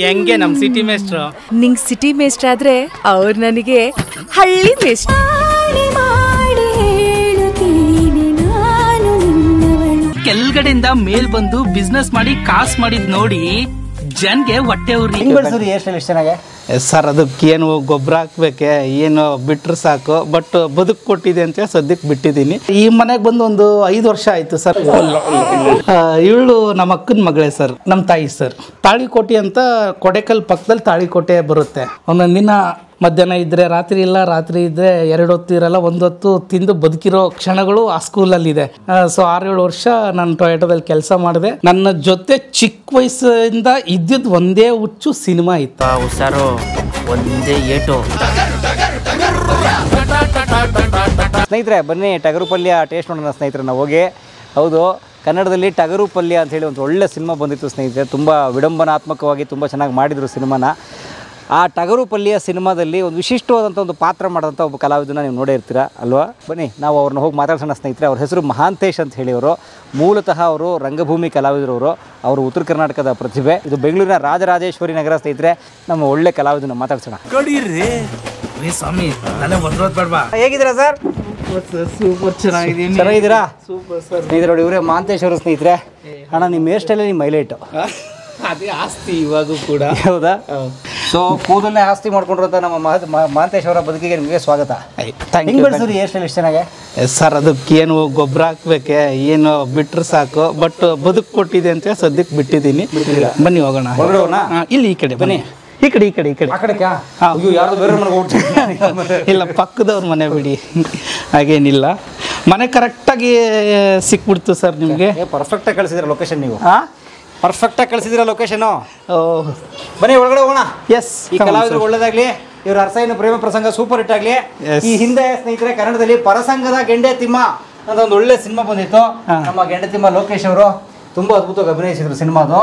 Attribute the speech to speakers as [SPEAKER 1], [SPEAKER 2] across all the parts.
[SPEAKER 1] ಹೆಂಗೆ ನಮ್ ಸಿಟಿ ಮೇಸ್ಟ್ರು
[SPEAKER 2] ನಿಂಗ್ ಸಿಟಿ ಮೇಸ್ಟ್ರ್ ಆದ್ರೆ ಅವ್ರು ನನಗೆ ಹಳ್ಳಿ ಮೇಸ್ಟ್ರ್.
[SPEAKER 1] ಕೆಳಗಡೆಯಿಂದ ಮೇಲ್ ಬಂದು ಬಿಸ್ನೆಸ್ ಮಾಡಿ ಕಾಸ್ ಮಾಡಿದ್ ನೋಡಿ ಜನ್ಗೆ ಹೊಟ್ಟೆ ಉರಿ.
[SPEAKER 3] ಸರ್ ಅದಕ್ಕೆ ಏನು ಗೊಬ್ಬರ ಹಾಕ್ಬೇಕೆ ಏನು ಬಿಟ್ರೆ ಸಾಕು, ಬಟ್ ಬದುಕು ಕೊಟ್ಟಿದೆ ಅಂತ ಸದ್ಯಕ್ಕೆ ಬಿಟ್ಟಿದ್ದೀನಿ. ಈ ಮನೆಗೆ ಬಂದು ಒಂದು 5 ವರ್ಷ ಆಯ್ತು ಸರ್. ಇವಳು ನಮ್ಮ ಅಕ್ಕನ ಮಗಳೇ ಸರ್, ನಮ್ಮ ತಾಯಿ ಸರ್. ತಾಳಿಕೋಟೆ ಅಂತ ಕೊಡೆಕಲ್ ಪಕ್ಕದಲ್ಲಿ ತಾಳಿಕೋಟೆ ಬರುತ್ತೆ. ಒಂದೊಂದು ದಿನ ಮಧ್ಯಾಹ್ನ ಇದ್ದರೆ ರಾತ್ರಿ ಇಲ್ಲ, ರಾತ್ರಿ ಇದ್ದರೆ 2 ಹೊತ್ತು ಇರಲ್ಲ, 1 ಹೊತ್ತು ತಿಂದು ಬದುಕಿರೋ ಕ್ಷಣಗಳು ಆ ಸ್ಕೂಲಲ್ಲಿದೆ. ಸೊ 6-7 ವರ್ಷ ನಾನು ಟೊಯೋಟೋದಲ್ಲಿ ಕೆಲಸ ಮಾಡಿದೆ. ನನ್ನ ಜೊತೆ ಚಿಕ್ಕ ವಯಸ್ಸಿಂದ ಇದ್ದಿದ್ದು ಒಂದೇ ಹುಚ್ಚು ಸಿನಿಮಾ ಇತ್ತು.
[SPEAKER 1] ಹುಷಾರು ಒಂದೇ ಏಟು.
[SPEAKER 4] ಸ್ನೇಹಿತರೆ ಬನ್ನಿ ಟಗರು ಪಲ್ಯ ಟೇಸ್ಟ್ ನೋಡೋಣ ಸ್ನೇಹಿತರೆ. ನಾವು ಹೋಗಿ ಹೌದು ಕನ್ನಡದಲ್ಲಿ ಟಗರು ಪಲ್ಯ ಅಂತ ಹೇಳಿ ಒಂದು ಒಳ್ಳೆ ಸಿನಿಮಾ ಬಂದಿತ್ತು ಸ್ನೇಹಿತರೆ. ತುಂಬ ವಿಡಂಬನಾತ್ಮಕವಾಗಿ ತುಂಬ ಚೆನ್ನಾಗಿ ಮಾಡಿದರು ಸಿನಿಮಾನ. ಆ ಟಗರು ಪಲ್ಯ ಸಿನಿಮಾದಲ್ಲಿ ಒಂದು ವಿಶಿಷ್ಟವಾದಂಥ ಒಂದು ಪಾತ್ರ ಮಾಡಿದಂಥ ಒಬ್ಬ ಕಲಾವಿದನ ನೀವು ನೋಡೇ ಇರ್ತೀರ ಅಲ್ವಾ. ಬನ್ನಿ ನಾವು ಅವ್ರನ್ನ ಹೋಗಿ ಮಾತಾಡ್ಸೋಣ ಸ್ನೇಹಿತರೆ. ಅವ್ರ ಹೆಸರು ಮಹಾಂತೇಶ್ ಅಂತ ಹೇಳಿ. ಅವರು ಮೂಲತಃ ಅವರು ರಂಗಭೂಮಿ ಕಲಾವಿದರು. ಅವರು ಉತ್ತರ ಕರ್ನಾಟಕದ ಪ್ರತಿಭೆ. ಇದು ಬೆಂಗಳೂರಿನ ರಾಜರಾಜೇಶ್ವರಿ ನಗರ ಸ್ನೇಹಿತರೆ. ನಮ್ಮ ಒಳ್ಳೆ ಕಲಾವಿದನ ಮಾತಾಡ್ಸೋಣ.
[SPEAKER 1] ಸ್ವಾಮಿ
[SPEAKER 4] ಹೇಗಿದ್ದೀರಾ ಸರ್?
[SPEAKER 3] ಸೂಪರ್ ಚೆನ್ನಾಗಿದ್ದೀನಿ.
[SPEAKER 4] ಚೆನ್ನಾಗಿದ್ದೀರಾ?
[SPEAKER 3] Super sir.
[SPEAKER 4] ಸ್ನೇಹಿತರೆ ನೋಡಿ ಇವರೇ ಮಹಾಂತೇಶ್ ಅವರು ಸ್ನೇಹಿತರೆ. ಅಣ್ಣ ನಿಮ್ಮ ಹೇರ್ ಸ್ಟೈಲೇ ನಿಮ್ಮ ಹೈಲೈಟು.
[SPEAKER 3] ಅದೇ ಆಸ್ತಿ ಇವಾಗೂ ಕೂಡ.
[SPEAKER 4] ಹೌದಾ? ಸೊ ಕೂದಲನ್ನೇ ಆಸ್ತಿ ಮಾಡ್ಕೊಂಡಿರೋಂಥ ನಮ್ಮ ಮಹಾಂತೇಶ್ ಅವರ ಬದುಕಿಗೆ ನಿಮಗೆ ಸ್ವಾಗತ. ಹೆಂಗೆ ಬೆಳೆಸಿದ್ರಿ ಹೇರ್ ಸ್ಟೈಲ್ ಇಷ್ಟು ಚೆನ್ನಾಗೆ?
[SPEAKER 3] ಸರ್ ಅದಕ್ಕೆ ಏನು ಗೊಬ್ಬರ ಹಾಕ್ಬೇಕೆ ಏನು ಬಿಟ್ರೆ ಸಾಕು, ಬಟ್ ಬದುಕು ಕೊಟ್ಟಿದೆ ಅಂತ ಸದ್ಯಕ್ಕೆ ಬಿಟ್ಟಿದ್ದೀನಿ. ಬನ್ನಿ ಹೋಗೋಣ. ಇಲ್ಲಿ ಈ ಕಡೆ ಬನ್ನಿ. ಈ ಕಡೆ
[SPEAKER 4] ಆ ಕಡೆ ಯಾರ್ದು ಬೇರೆ ಮನೆಗೆ ಹೋಗ್ತೀವಿ?
[SPEAKER 3] ಇಲ್ಲ, ಪಕ್ಕದವ್ರ ಮನೆ ಬಿಡಿ, ಹಾಗೇನಿಲ್ಲ. ಮನೆ ಕರೆಕ್ಟಾಗಿ ಸಿಕ್ಬಿಡ್ತು ಸರ್ ನಿಮಗೆ.
[SPEAKER 4] ಪರ್ಫೆಕ್ಟಾಗಿ ಕಳಿಸಿದ್ರೆ ಲೊಕೇಶನ್ ನೀವು. ಪರ್ಫೆಕ್ಟಾಗಿ ಕಳಿಸಿದಿರ ಲೊಕೇಶನು. ಬನ್ನಿ ಒಳಗಡೆ ಹೋಗೋಣ.
[SPEAKER 3] ಎಸ್.
[SPEAKER 4] ಈ ಕಲಾವಿದರು ಒಳ್ಳೇದಾಗ್ಲಿ, ಇವ್ರ ಅರಸೈನ ಪ್ರೇಮ ಪ್ರಸಂಗ ಸೂಪರ್ ಹಿಟ್ ಆಗಲಿ. ಈ ಹಿಂದೆ ಸ್ನೇಹಿತರೆ ಕನ್ನಡದಲ್ಲಿ ಪರಸಂಗದ ಗೆಂಡೆ ತಿಮ್ಮ ಅಂತ ಒಂದು ಒಳ್ಳೆ ಸಿನಿಮಾ ಬಂದಿತ್ತು. ನಮ್ಮ ಗೆಂಡೆ ತಿಮ್ಮ ಲೋಕೇಶ್ ಅವರು ತುಂಬಾ ಅದ್ಭುತವಾಗಿ ಅಭಿನಯಿಸಿದ್ರು ಸಿನಿಮಾದು.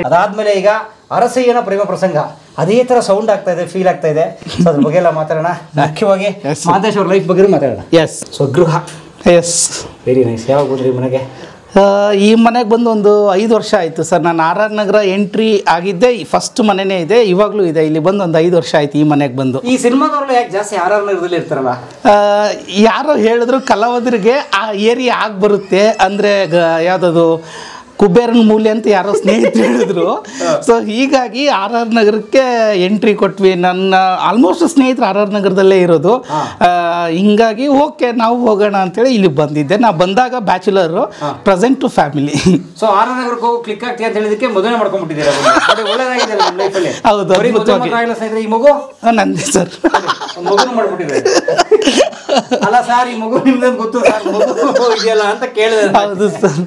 [SPEAKER 4] ಅದಾದ್ಮೇಲೆ ಈಗ ಅರಸಯ್ಯನ ಪ್ರೇಮ ಪ್ರಸಂಗ ಅದೇ ತರ ಸೌಂಡ್ ಆಗ್ತಾ ಇದೆ, ಫೀಲ್ ಆಗ್ತಾ ಇದೆ. ಅದ್ರ ಬಗ್ಗೆ ಎಲ್ಲ ಮಾತಾಡೋಣ. ಮುಖ್ಯವಾಗಿ ಮಹಾಂತೇಶ್ ಅವ್ರ ಲೈಫ್ ಬಗ್ಗೆ ಮಾತಾಡೋಣ.
[SPEAKER 3] ಎಸ್.
[SPEAKER 4] ಸ್ವಗೃಹ.
[SPEAKER 3] ಎಸ್.
[SPEAKER 4] Very nice. ಯಾವಾಗ ಬಂದ್ರಿ ಮನೆಗೆ?
[SPEAKER 3] ಈ ಮನೆಗೆ ಬಂದು ಒಂದು 5 ವರ್ಷ ಆಯಿತು ಸರ್. ನಾನು RR ನಗರ ಎಂಟ್ರಿ ಆಗಿದ್ದೆ, ಫಸ್ಟ್ ಮನೆಯೇ ಇದೆ, ಇವಾಗಲೂ ಇದೆ. ಇಲ್ಲಿ ಬಂದು ಒಂದು 5 ವರ್ಷ ಆಯ್ತು ಈ ಮನೆಗೆ ಬಂದು.
[SPEAKER 4] ಈ ಸಿನಿಮಾದವ್ರಲ್ಲ ಯಾಕೆ ಜಾಸ್ತಿ RR ನಗರದಲ್ಲಿ ಇರ್ತಾರಲ್ಲ?
[SPEAKER 3] ಯಾರೋ ಹೇಳಿದ್ರು ಕಲಾವಿದರಿಗೆ ಆ ಏರಿಯಾ ಆಗಿ ಬರುತ್ತೆ ಅಂದರೆ ಯಾವುದದು ಕುಬೇರನ ಮೂಲೆ ಅಂತ ಯಾರೋ ಸ್ನೇಹಿತರು ಹೇಳಿದ್ರು. ಸೊ ಹೀಗಾಗಿ RR ನಗರಕ್ಕೆ ಎಂಟ್ರಿ ಕೊಟ್ವಿ. ನನ್ನ ಆಲ್ಮೋಸ್ಟ್ ಸ್ನೇಹಿತರು RR ನಗರದಲ್ಲೇ ಇರೋದು. ಹಿಂಗಾಗಿ ಓಕೆ ನಾವು ಹೋಗೋಣ ಅಂತೇಳಿ ಇಲ್ಲಿ ಬಂದಿದ್ದೆ. ನಾ ಬಂದಾಗ bachelor, present to family.
[SPEAKER 4] So RR ನಗರಕ್ಕೆ ಹೋಗಿ ಕ್ಲಿಕ್ ಆಗ್ತೀವಿ ಅಂತ ಹೇಳಿದಕ್ಕೆ ಮದುವೆ ಮಾಡ್ಕೊಂಡ್ಬಿಟ್ಟಿದ್ದೀರಾ? ಒಳ್ಳೆದಾಗಿದೆ ನಮ್ಮ ಲೈಫಲ್ಲಿ.
[SPEAKER 3] ಹೌದು,
[SPEAKER 4] ಅದ್ಭುತವಾಗಿ. ಈ ಮಗು
[SPEAKER 3] ನಂದೇ ಸರ್.
[SPEAKER 4] ಮಗುನ ಮಾಡ್ಬಿಟ್ಟಿದ್ದಾರೆ ಅಲ್ಲ ಸರ್? ಈ ಮಗು ನಿಮ್ದಂತ ಗೊತ್ತು ಸರ್, ಮಗು ಇದೆಯಲ್ಲ ಅಂತ ಕೇಳಿದೆ. ಹೌದು
[SPEAKER 3] ಸರ್.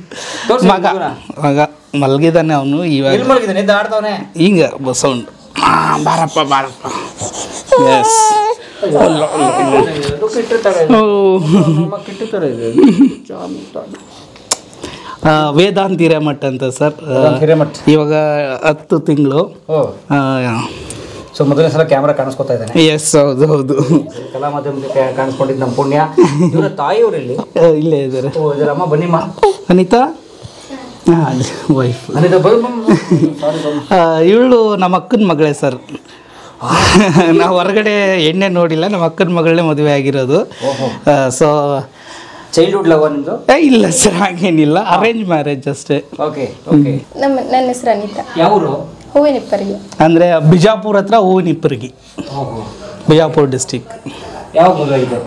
[SPEAKER 3] ಮಗ ಮಲಗಿದಾನೆ ಅವನು. ಇವಾಗ
[SPEAKER 4] ಮಲಗಿದ್ದಾನೆ, ಎದ್ದಾಡ್ತಾವನೆ.
[SPEAKER 3] ಹಿಂಗೆ ಸೌಂಡ್ ಬಾರಪ್ಪ ಬಾರಪ್ಪ. ಎಸ್. ವೇದಾಂತ್ ಹಿರೇಮಠ ಅಂತ ಸರ್. ಇವಾಗ 10 ತಿಂಗಳು.
[SPEAKER 4] ಸೊ ಮೊದಲನೇ ಸಲ ಕ್ಯಾಮ್ರಾ ಕಾಣಿಸ್ಕೊತಾ ಇದ್ದಾನೆ.
[SPEAKER 3] ಎಸ್, ಹೌದು ಹೌದು.
[SPEAKER 4] ಕಲಾ ಮಾಧ್ಯಮಕ್ಕೆ ಕಾಣಿಸ್ಕೊಂಡಿದ್ದು ನಮ್ಮ ಪುಣ್ಯ. ಇವರ ತಾಯಿಯವರು ಇಲ್ಲಿ
[SPEAKER 3] ಇಲ್ಲೇ ಇದ್ದಾರೆ.
[SPEAKER 4] ಅಮ್ಮ ಬನ್ನಿಮ್ಮ.
[SPEAKER 3] ಅನಿತಾ ವೈಫ್. ಇವಳು ನಮ್ಮ ಅಕ್ಕನ ಮಗಳೇ ಸರ್. ನಾವು ಹೊರಗಡೆ ಎಣ್ಣೆ ನೋಡಿಲ್ಲ, ನಮ್ಮ ಅಕ್ಕನ ಮಗಳೇ ಮದುವೆ ಆಗಿರೋದು. ಸೊ
[SPEAKER 4] ಚೈಲ್ಡ್ಹುಡ್ ಲವ್ ನಿಮ್ಮದು?
[SPEAKER 3] ಇಲ್ಲ ಸರ್, ಹಾಗೇನಿಲ್ಲ, ಅರೇಂಜ್ ಮ್ಯಾರೇಜ್ ಅಷ್ಟೇ.
[SPEAKER 4] Okay okay.
[SPEAKER 5] ನನ್ನ ಹೆಸರು ಅನಿತಾ.
[SPEAKER 4] ಯಾವರು?
[SPEAKER 5] ಹೂವಿನಿಪ್ಪರಿಗೆ.
[SPEAKER 3] ಅಂದರೆ ಬಿಜಾಪುರ ಹತ್ರ ಹೂವಿನಿಪ್ಪರಿಗೆ, ಬಿಜಾಪುರ ಡಿಸ್ಟಿಕ್.
[SPEAKER 4] ಯಾವ ಮದುವೆ ಆಗಿದೆ?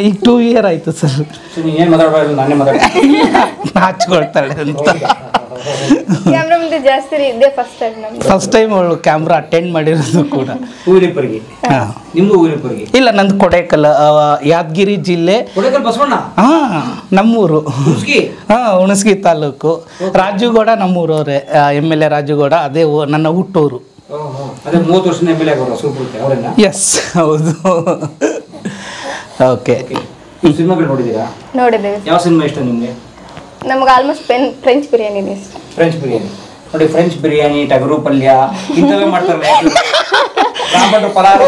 [SPEAKER 3] ಈಗ 2 ಇಯರ್ ಆಯಿತು ಸರ್.
[SPEAKER 4] ಏನು ಮಾತಾಡಬಾರ್ದು, ನಾನೇ ಮಾತಾಡ್ತೀನಿ.
[SPEAKER 3] ಹಚ್ಕೊಳ್ತಾಳೆ ಅಂತ.
[SPEAKER 5] ಕ್ಯಾಮ್ರಾ ಮುಂದೆ ಜಾಸ್ತಿ ಇದೆ. ಫಸ್ಟ್ ಟೈಮ್
[SPEAKER 3] ಅವಳು ಕ್ಯಾಮ್ರಾ ಅಟೆಂಡ್ ಮಾಡಿರೋದು ಕೂಡ.
[SPEAKER 4] ಹೂವಿನಿಪ್ಪರಿಗೆ. ನಿಮ್ದು ಹೂವಿನಿಪ್ಪರಿಗೆ?
[SPEAKER 3] ಇಲ್ಲ, ನಂದು ಕೊಡೇಕಲ್, ಯಾದಗಿರಿ ಜಿಲ್ಲೆ.
[SPEAKER 4] ಕೊಡೇಕಲ್ ಬಸವಣ್ಣ?
[SPEAKER 3] ನಮ್ಮೂರು. ಹುಣಸಗಿ ತಾಲೂಕು. ರಾಜುಗೌಡ ನಮ್ಮೂರವ್ರೆ, MLA ರಾಜುಗೌಡ. ಅದೇ ನನ್ನ ಹುಟ್ಟೂರು.
[SPEAKER 4] ಅದೇ 30 ವರ್ಷದ MLA ಆಗೋ ಸೂಪರ್ ಅವರೇನಾ?
[SPEAKER 3] ಎಸ್, ಹೌದು. ಓಕೆ.
[SPEAKER 4] ಸಿನಿಮಾಗಳು ನೋಡಿದ್ದೀರಾ?
[SPEAKER 5] ನೋಡಿದ್ದೇವೆ.
[SPEAKER 4] ಯಾವ ಸಿನಿಮಾ ಇಷ್ಟ ನಿಮಗೆ?
[SPEAKER 5] ನಮ್ಗೆ ಆಲ್ಮೋಸ್ಟ್ ಫ್ರೆಂಚ್ ಬಿರಿಯಾನಿ ಇಷ್ಟ.
[SPEAKER 4] ಫ್ರೆಂಚ್ ಬಿರಿಯಾನಿ ನೋಡಿ. ಫ್ರೆಂಚ್ ಬಿರಿಯಾನಿ, ಟಗರು ಪಲ್ಯ ಇಂಥವೇ ಮಾಡ್ತಾರಲ್ಲ. ಪಲಾವ್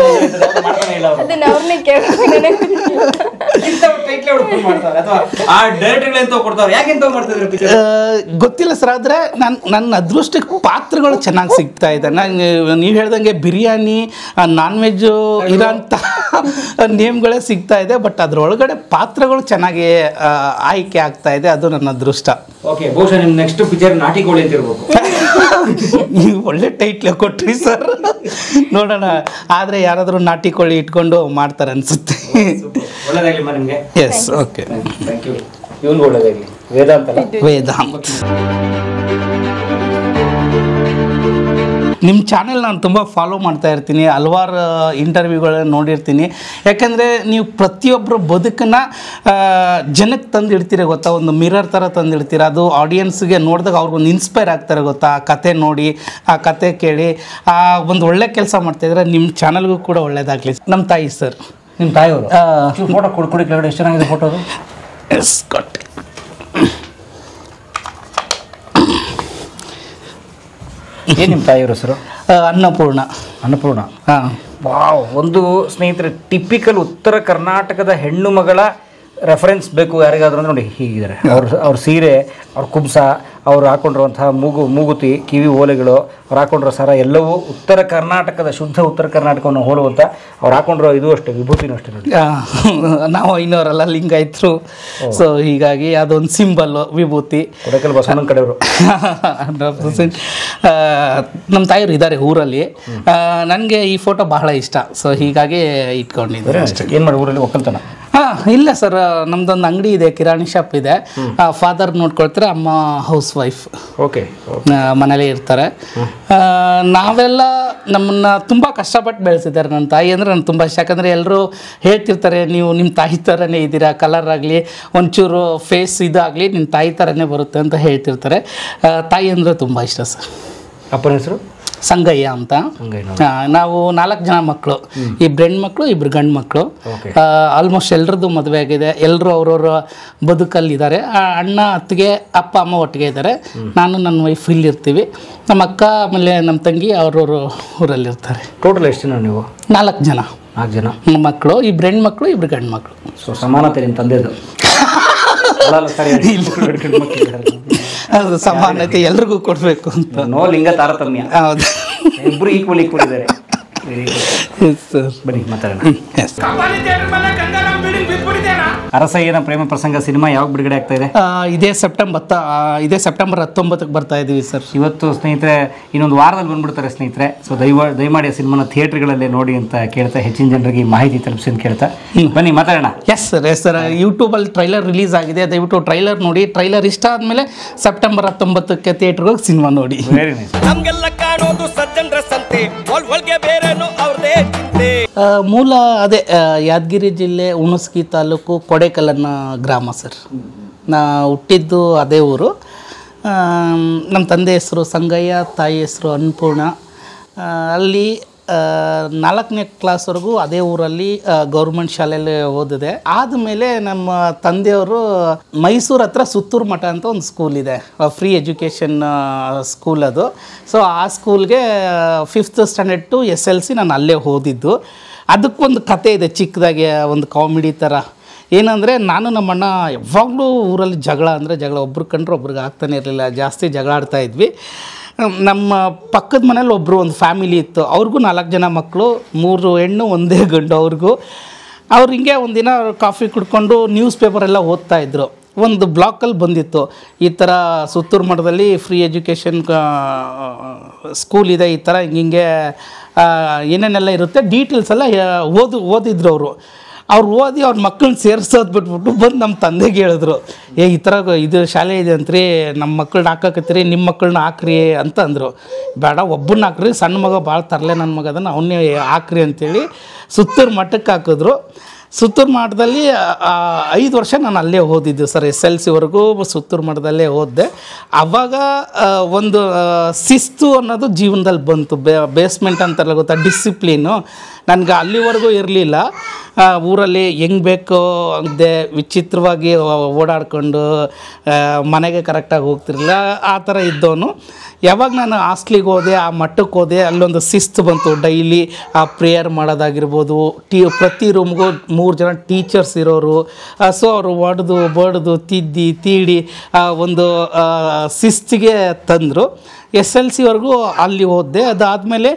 [SPEAKER 4] ಮಾಡ್ತಾನೆ ಇಲ್ಲ ಅವರು.
[SPEAKER 5] ಅದನ್ನ ಅವ್ರನ್ನೇ ಕೇಳ್ತೀನಿ.
[SPEAKER 3] ಗೊತ್ತಿಲ್ಲ ಸರ್, ಆದರೆ ನನ್ನ ಅದೃಷ್ಟಕ್ಕೆ ಪಾತ್ರಗಳು ಚೆನ್ನಾಗಿ ಸಿಗ್ತಾ ಇದೆ. ನೀವು ಹೇಳ್ದಂಗೆ ಬಿರಿಯಾನಿ, ನಾನ್ ವೆಜ್ ಇರೋಂಥ ನೇಮ್ಗಳೇ ಸಿಗ್ತಾ ಇದೆ. ಬಟ್ ಅದರೊಳಗಡೆ ಪಾತ್ರಗಳು ಚೆನ್ನಾಗಿ ಆಯ್ಕೆ ಆಗ್ತಾ ಇದೆ, ಅದು ನನ್ನ ಅದೃಷ್ಟ.
[SPEAKER 4] ಓಕೆ, ಬಹುಶಃ ನಿಮ್ಮ ನೆಕ್ಸ್ಟ್ ಪಿಕ್ಚರ್ ನಾಟಿ ಕೋಳಿ ಅಂತ ಇರ್ಬೇಕು.
[SPEAKER 3] ನೀವು ಒಳ್ಳೆ ಟೈಟ್ಲೆ ಕೊಟ್ರಿ ಸರ್, ನೋಡೋಣ. ಆದರೆ ಯಾರಾದರೂ ನಾಟಿ ಕೋಳಿ ಇಟ್ಕೊಂಡು ಮಾಡ್ತಾರೆ ಅನ್ಸುತ್ತೆ.
[SPEAKER 4] ಒಳ್ಳೆದಾಗಲಿ ನಿಮಗೆ.
[SPEAKER 3] Yes, okay,
[SPEAKER 4] thank you. ಇವನು ಒಳ್ಳೆದಾಗಲಿ.
[SPEAKER 3] ವೇದಾಂತ್ ನಿಮ್ಮ ಚಾನೆಲ್ ನಾನು ತುಂಬ ಫಾಲೋ ಮಾಡ್ತಾ ಇರ್ತೀನಿ, ಹಲವಾರು ಇಂಟರ್ವ್ಯೂಗಳನ್ನ ನೋಡಿರ್ತೀನಿ. ಯಾಕಂದರೆ ನೀವು ಪ್ರತಿಯೊಬ್ಬರು ಬದುಕನ್ನು ಜನಕ್ಕೆ ತಂದಿಡ್ತೀರ ಗೊತ್ತಾ, ಒಂದು ಮಿರರ್ ಥರ ತಂದಿಡ್ತೀರ. ಅದು ಆಡಿಯನ್ಸ್ಗೆ ನೋಡಿದಾಗ ಅವ್ರಿಗೊಂದು ಇನ್ಸ್ಪೈರ್ ಆಗ್ತಾರೆ ಗೊತ್ತಾ. ಆ ಕತೆ ನೋಡಿ, ಆ ಕತೆ ಕೇಳಿ ಒಂದು ಒಳ್ಳೆ ಕೆಲಸ ಮಾಡ್ತಾಯಿದ್ರೆ ನಿಮ್ಮ ಚಾನಲ್ಗೂ ಕೂಡ ಒಳ್ಳೇದಾಗಲಿ. ನಮ್ಮ ತಾಯಿ ಸರ್.
[SPEAKER 4] ನಿಮ್ಮ ತಾಯಿಯವರು ಫೋಟೋ ಕೊಡಿ ಕೆಳಗಡೆ. ಎಷ್ಟು ಚೆನ್ನಾಗಿದೆ ಫೋಟೋ ಅದು.
[SPEAKER 3] ಎಸ್, ಕೊಟ್ಟೆ.
[SPEAKER 4] ಏನು ನಿಮ್ಮ ತಾಯಿಯವ್ರ ಹೆಸರು?
[SPEAKER 3] ಅನ್ನಪೂರ್ಣ.
[SPEAKER 4] ಅನ್ನಪೂರ್ಣ.
[SPEAKER 3] ಹಾಂ.
[SPEAKER 4] ವಾವ್. ಒಂದು ಸ್ನೇಹಿತರೆ, ಟಿಪಿಕಲ್ ಉತ್ತರ ಕರ್ನಾಟಕದ ಹೆಣ್ಣು ಮಗಳ ರೆಫರೆನ್ಸ್ ಬೇಕು ಯಾರಿಗಾದ್ರೂ ಅಂದ್ರೆ ನೋಡಿ ಹೀಗಿದ್ದಾರೆ. ಅವ್ರ ಸೀರೆ, ಅವ್ರ ಕುಬ್ಸ, ಅವ್ರು ಹಾಕೊಂಡಿರುವಂತಹ ಮೂಗುತಿ, ಕಿವಿ ಓಲೆಗಳು, ಅವ್ರು ಹಾಕೊಂಡಿರೋ ಸರ ಎಲ್ಲವೂ ಉತ್ತರ ಕರ್ನಾಟಕದ, ಶುದ್ಧ ಉತ್ತರ ಕರ್ನಾಟಕವನ್ನು ಹೋಲುವಂಥ ಅವ್ರು ಹಾಕೊಂಡಿರೋ ಇದು ಅಷ್ಟೇ, ವಿಭೂತಿನೂ ಅಷ್ಟೇ ನೋಡಿ.
[SPEAKER 3] ನಾವು ಐನವರೆಲ್ಲ ಲಿಂಗಾಯತರು, ಸೊ ಹೀಗಾಗಿ ಅದೊಂದು ಸಿಂಬಲ್ಲು ವಿಭೂತಿ.
[SPEAKER 4] ಕೊಡಕಲ್ ಬಸವಣ್ಣನ ಕಡೆಯವರು.
[SPEAKER 3] 100%. ನಮ್ಮ ತಾಯಿಯವರು ಇದ್ದಾರೆ ಊರಲ್ಲಿ. ನನಗೆ ಈ ಫೋಟೋ ಬಹಳ ಇಷ್ಟ, ಸೊ ಹೀಗಾಗಿ ಇಟ್ಕೊಂಡಿದ್ದಾರೆ ಅಷ್ಟೇ.
[SPEAKER 4] ಏನು ಮಾಡಿ ಊರಲ್ಲಿ ಒಕ್ಕಲ್ತನ?
[SPEAKER 3] ಹಾಂ, ಇಲ್ಲ ಸರ್, ನಮ್ದೊಂದು ಅಂಗಡಿ ಇದೆ, ಕಿರಾಣಿ ಶಾಪ್ ಇದೆ. ಫಾದರ್ ನೋಡ್ಕೊಳ್ತಾರೆ, ಅಮ್ಮ ಹೌಸ್ ವೈಫ್.
[SPEAKER 4] ಓಕೆ,
[SPEAKER 3] ಮನೇಲೇ ಇರ್ತಾರೆ. ನಾವೆಲ್ಲ ನಮ್ಮನ್ನು ತುಂಬ ಕಷ್ಟಪಟ್ಟು ಬೆಳೆಸಿದ್ದಾರೆ. ನನ್ನ ತಾಯಿ ಅಂದರೆ ನನಗೆ ತುಂಬ ಇಷ್ಟ. ಯಾಕಂದರೆ ಎಲ್ಲರೂ ಹೇಳ್ತಿರ್ತಾರೆ, ನೀವು ನಿಮ್ಮ ತಾಯಿ ಥರನೇ ಇದ್ದೀರಾ, ಕಲರ್ ಆಗಲಿ ಒಂಚೂರು ಫೇಸ್ ಇದಾಗಲಿ ನಿಮ್ಮ ತಾಯಿ ಥರನೇ ಬರುತ್ತೆ ಅಂತ ಹೇಳ್ತಿರ್ತಾರೆ. ತಾಯಿ ಅಂದರೆ ತುಂಬ ಇಷ್ಟ ಸರ್.
[SPEAKER 4] ಅಪ್ಪನ ಹೆಸರು?
[SPEAKER 3] ಸಂಗಯ್ಯ ಅಂತ. ನಾವು 4 ಜನ ಮಕ್ಕಳು, 2 ಹೆಣ್ಮಕ್ಳು 2 ಗಂಡು ಮಕ್ಕಳು. ಆಲ್ಮೋಸ್ಟ್ ಎಲ್ರದ್ದು ಮದುವೆ ಆಗಿದೆ, ಎಲ್ಲರೂ ಅವ್ರವ್ರ ಬದುಕಲ್ಲಿದ್ದಾರೆ. ಅಣ್ಣ ಅತ್ತಿಗೆ ಅಪ್ಪ ಅಮ್ಮ ಒಟ್ಟಿಗೆ ಇದ್ದಾರೆ. ನಾನು ನನ್ನ ವೈಫ್ ಇಲ್ಲಿರ್ತೀವಿ. ನಮ್ಮ ಅಕ್ಕ ಆಮೇಲೆ ನಮ್ಮ ತಂಗಿ ಅವ್ರವ್ರ ಊರಲ್ಲಿರ್ತಾರೆ.
[SPEAKER 4] ಟೋಟಲ್ ಎಷ್ಟು ಜನ ನೀವು?
[SPEAKER 3] 4 ಜನ.
[SPEAKER 4] 4 ಜನ
[SPEAKER 3] ಮಕ್ಕಳು, 2 ಹೆಣ್ಮಕ್ಳು 2 ಗಂಡು ಮಕ್ಕಳು.
[SPEAKER 4] ಸೊ ಸಮಾನತೆ ನಿಮ್ಮ ತಂದೆದು.
[SPEAKER 3] ಅದು ಸಮಾನತೆ ಎಲ್ರಿಗೂ ಕೊಡಬೇಕು ಅಂತ.
[SPEAKER 4] ನೋ ಲಿಂಗ ತಾರತಮ್ಯ.
[SPEAKER 3] ಹೌದು,
[SPEAKER 4] ಇಬ್ಬರು ಈಕ್ವಲ್ ಇದ್ದಾರೆ. ಬನ್ನಿ ಮಾತಾಡೋಣ. ಅರಸಯ್ಯನ ಪ್ರೇಮ ಪ್ರಸಂಗ ಸಿನಿಮಾ ಯಾವಾಗ ಬಿಡುಗಡೆ ಆಗ್ತಾ ಇದೆ?
[SPEAKER 3] ಇದೇ ಸೆಪ್ಟೆಂಬರ್ 19ಕ್ಕೆ ಬರ್ತಾ ಇದೀವಿ ಸರ್.
[SPEAKER 4] ಇವತ್ತು ಸ್ನೇಹಿತರೆ ಇನ್ನೊಂದು ವಾರದಲ್ಲಿ ಬಂದ್ಬಿಡ್ತಾರೆ ಸ್ನೇಹಿತರೆ. ಸೊ ದಯಮಾಡಿ ಆ ಸಿನಿಮಾನ ಥಿಯೇಟರ್ಗಳಲ್ಲೇ ನೋಡಿ ಅಂತ ಕೇಳ್ತಾ, ಹೆಚ್ಚಿನ ಜನರಿಗೆ ಈ ಮಾಹಿತಿ ತಲುಪಿಸಿ ಅಂತ ಕೇಳ್ತಾ ಬನ್ನಿ ಮಾತಾಡೋಣ.
[SPEAKER 3] ಎಸ್ ಸರ್, ಯೂಟ್ಯೂಬಲ್ಲಿ ಟ್ರೈಲರ್ ರಿಲೀಸ್ ಆಗಿದೆ, ದಯವಿಟ್ಟು ಟ್ರೈಲರ್ ನೋಡಿ. ಟ್ರೈಲರ್ ಇಷ್ಟ ಆದಮೇಲೆ ಸೆಪ್ಟೆಂಬರ್ 19ಕ್ಕೆ ಥಿಯೇಟರ್ಗೆ ಹೋಗಿ ಸಿನಿಮಾ ನೋಡಿ.
[SPEAKER 4] Very nice.
[SPEAKER 3] ಮೂಲ ಅದೇ ಯಾದಗಿರಿ ಜಿಲ್ಲೆ ಹುಣಸಗಿ ತಾಲೂಕು ಕೊಡೇಕಲ್ಲನ್ನ ಗ್ರಾಮ ಸರ್. ನಾ ಹುಟ್ಟಿದ್ದು ಅದೇ ಊರು. ನಮ್ಮ ತಂದೆ ಹೆಸರು ಸಂಗಯ್ಯ, ತಾಯಿ ಹೆಸರು ಅನ್ನಪೂರ್ಣ. ಅಲ್ಲಿ 4ನೇ ಕ್ಲಾಸ್ವರೆಗೂ ಅದೇ ಊರಲ್ಲಿ ಗೌರ್ಮೆಂಟ್ ಶಾಲೆಯಲ್ಲಿ ಓದಿದೆ. ಆದಮೇಲೆ ನಮ್ಮ ತಂದೆಯವರು ಮೈಸೂರು ಹತ್ರ ಸುತ್ತೂರು ಮಠ ಅಂತ ಒಂದು ಸ್ಕೂಲ್ ಇದೆ, ಫ್ರೀ ಎಜುಕೇಷನ್ ಸ್ಕೂಲ್ ಅದು. ಸೊ ಆ ಸ್ಕೂಲ್ಗೆ 5th ಸ್ಟ್ಯಾಂಡರ್ಡ್ ಟು SLC ನಾನು ಅಲ್ಲೇ ಓದಿದ್ದು. ಅದಕ್ಕೊಂದು ಕತೆ ಇದೆ ಚಿಕ್ಕದಾಗಿ, ಒಂದು ಕಾಮಿಡಿ ಥರ. ಏನಂದರೆ ನಾನು ನಮ್ಮಣ್ಣ ಯಾವಾಗಲೂ ಊರಲ್ಲಿ ಜಗಳ ಅಂದರೆ ಜಗಳ, ಒಬ್ರು ಕಂಡ್ರೆ ಒಬ್ರಿಗೆ ಆಗ್ತಾನೆ ಇರಲಿಲ್ಲ, ಜಾಸ್ತಿ ಜಗಳ ಆಡ್ತಾ ಇದ್ವಿ. ನಮ್ಮ ಪಕ್ಕದ ಮನೇಲಿ ಒಬ್ಬರು ಒಂದು ಫ್ಯಾಮಿಲಿ ಇತ್ತು, ಅವ್ರಿಗೂ 4 ಜನ ಮಕ್ಕಳು, 3 ಹೆಣ್ಣು 1 ಗಂಡು. ಅವ್ರು ಹಿಂಗೆ ಒಂದಿನ ಕಾಫಿ ಕುಡ್ಕೊಂಡು ನ್ಯೂಸ್ ಪೇಪರೆಲ್ಲ ಓದ್ತಾಯಿದ್ರು. ಒಂದು ಬ್ಲಾಕಲ್ಲಿ ಬಂದಿತ್ತು, ಈ ಥರ ಸುತ್ತೂರು ಮಠದಲ್ಲಿ ಫ್ರೀ ಎಜುಕೇಷನ್ ಸ್ಕೂಲ್ ಇದೆ, ಈ ಥರ ಹಿಂಗೆ ಏನೇನೆಲ್ಲ ಇರುತ್ತೆ ಡೀಟೇಲ್ಸ್ ಎಲ್ಲ ಓದಿದ್ರು ಅವರು. ಓದಿ ಅವ್ರ ಮಕ್ಕಳನ್ನ ಸೇರಿಸೋದು ಬಿಟ್ಬಿಟ್ಟು ಬಂದು ನಮ್ಮ ತಂದೆಗೆ ಹೇಳಿದ್ರು, ಈ ಥರ ಇದು ಶಾಲೆ ಇದೆ ಅಂತ್ರಿ, ನಮ್ಮ ಮಕ್ಕಳನ್ನ ಹಾಕಕತ್ತೀರಿ, ನಿಮ್ಮ ಮಕ್ಕಳನ್ನ ಹಾಕ್ರಿ ಅಂತ ಅಂದರು. ಬೇಡ, ಒಬ್ಬನ್ನ ಹಾಕ್ರಿ, ಸಣ್ಣ ಮಗ ಭಾಳ ತರಲೆ ನನ್ನ ಮಗ ಅದನ್ನು, ಅವನ್ನೇ ಹಾಕ್ರಿ ಅಂತೇಳಿ ಸುತ್ತೂರು ಮಠಕ್ಕೆ ಹಾಕಿದ್ರು. ಸುತ್ತೂರು ಮಠದಲ್ಲಿ 5 ವರ್ಷ ನಾನು ಅಲ್ಲೇ ಓದಿದ್ದು ಸರ್. SLCವರೆಗೂ ಸುತ್ತೂರು ಮಠದಲ್ಲೇ ಓದಿದೆ. ಆವಾಗ ಒಂದು ಶಿಸ್ತು ಅನ್ನೋದು ಜೀವನದಲ್ಲಿ ಬಂತು. ಬೇಸ್ಮೆಂಟ್ ಅಂತಾರಲ್ಲ ಗೊತ್ತಾ, ಡಿಸಿಪ್ಲೀನು ನನಗೆ ಅಲ್ಲಿವರೆಗೂ ಇರಲಿಲ್ಲ. ಊರಲ್ಲಿ ಹೆಂಗೆ ಬೇಕೋ ಅಂದೆ ವಿಚಿತ್ರವಾಗಿ ಓಡಾಡ್ಕೊಂಡು ಮನೆಗೆ ಕರೆಕ್ಟಾಗಿ ಹೋಗ್ತಿರಲಿಲ್ಲ, ಆ ಥರ ಇದ್ದವನು. ಯಾವಾಗ ನಾನು ಹಾಸ್ಟ್ಲಿಗೆ ಹೋದೆ, ಆ ಮಟ್ಟಕ್ಕೆ ಹೋದೆ, ಅಲ್ಲೊಂದು ಶಿಸ್ತು ಬಂತು. ಡೈಲಿ ಆ ಪ್ರೇಯರ್ ಮಾಡೋದಾಗಿರ್ಬೋದು, ಪ್ರತಿ ರೂಮ್ಗೂ 3 ಜನ ಟೀಚರ್ಸ್ ಇರೋರು. ಸೊ ಅವರು ಬಡ್ದು ತಿದ್ದಿ ತೀಡಿ ಒಂದು ಶಿಸ್ತಿಗೆ ತಂದರು. SLC ವರೆಗೂ ಅಲ್ಲಿ ಓದಿದೆ. ಅದಾದಮೇಲೆ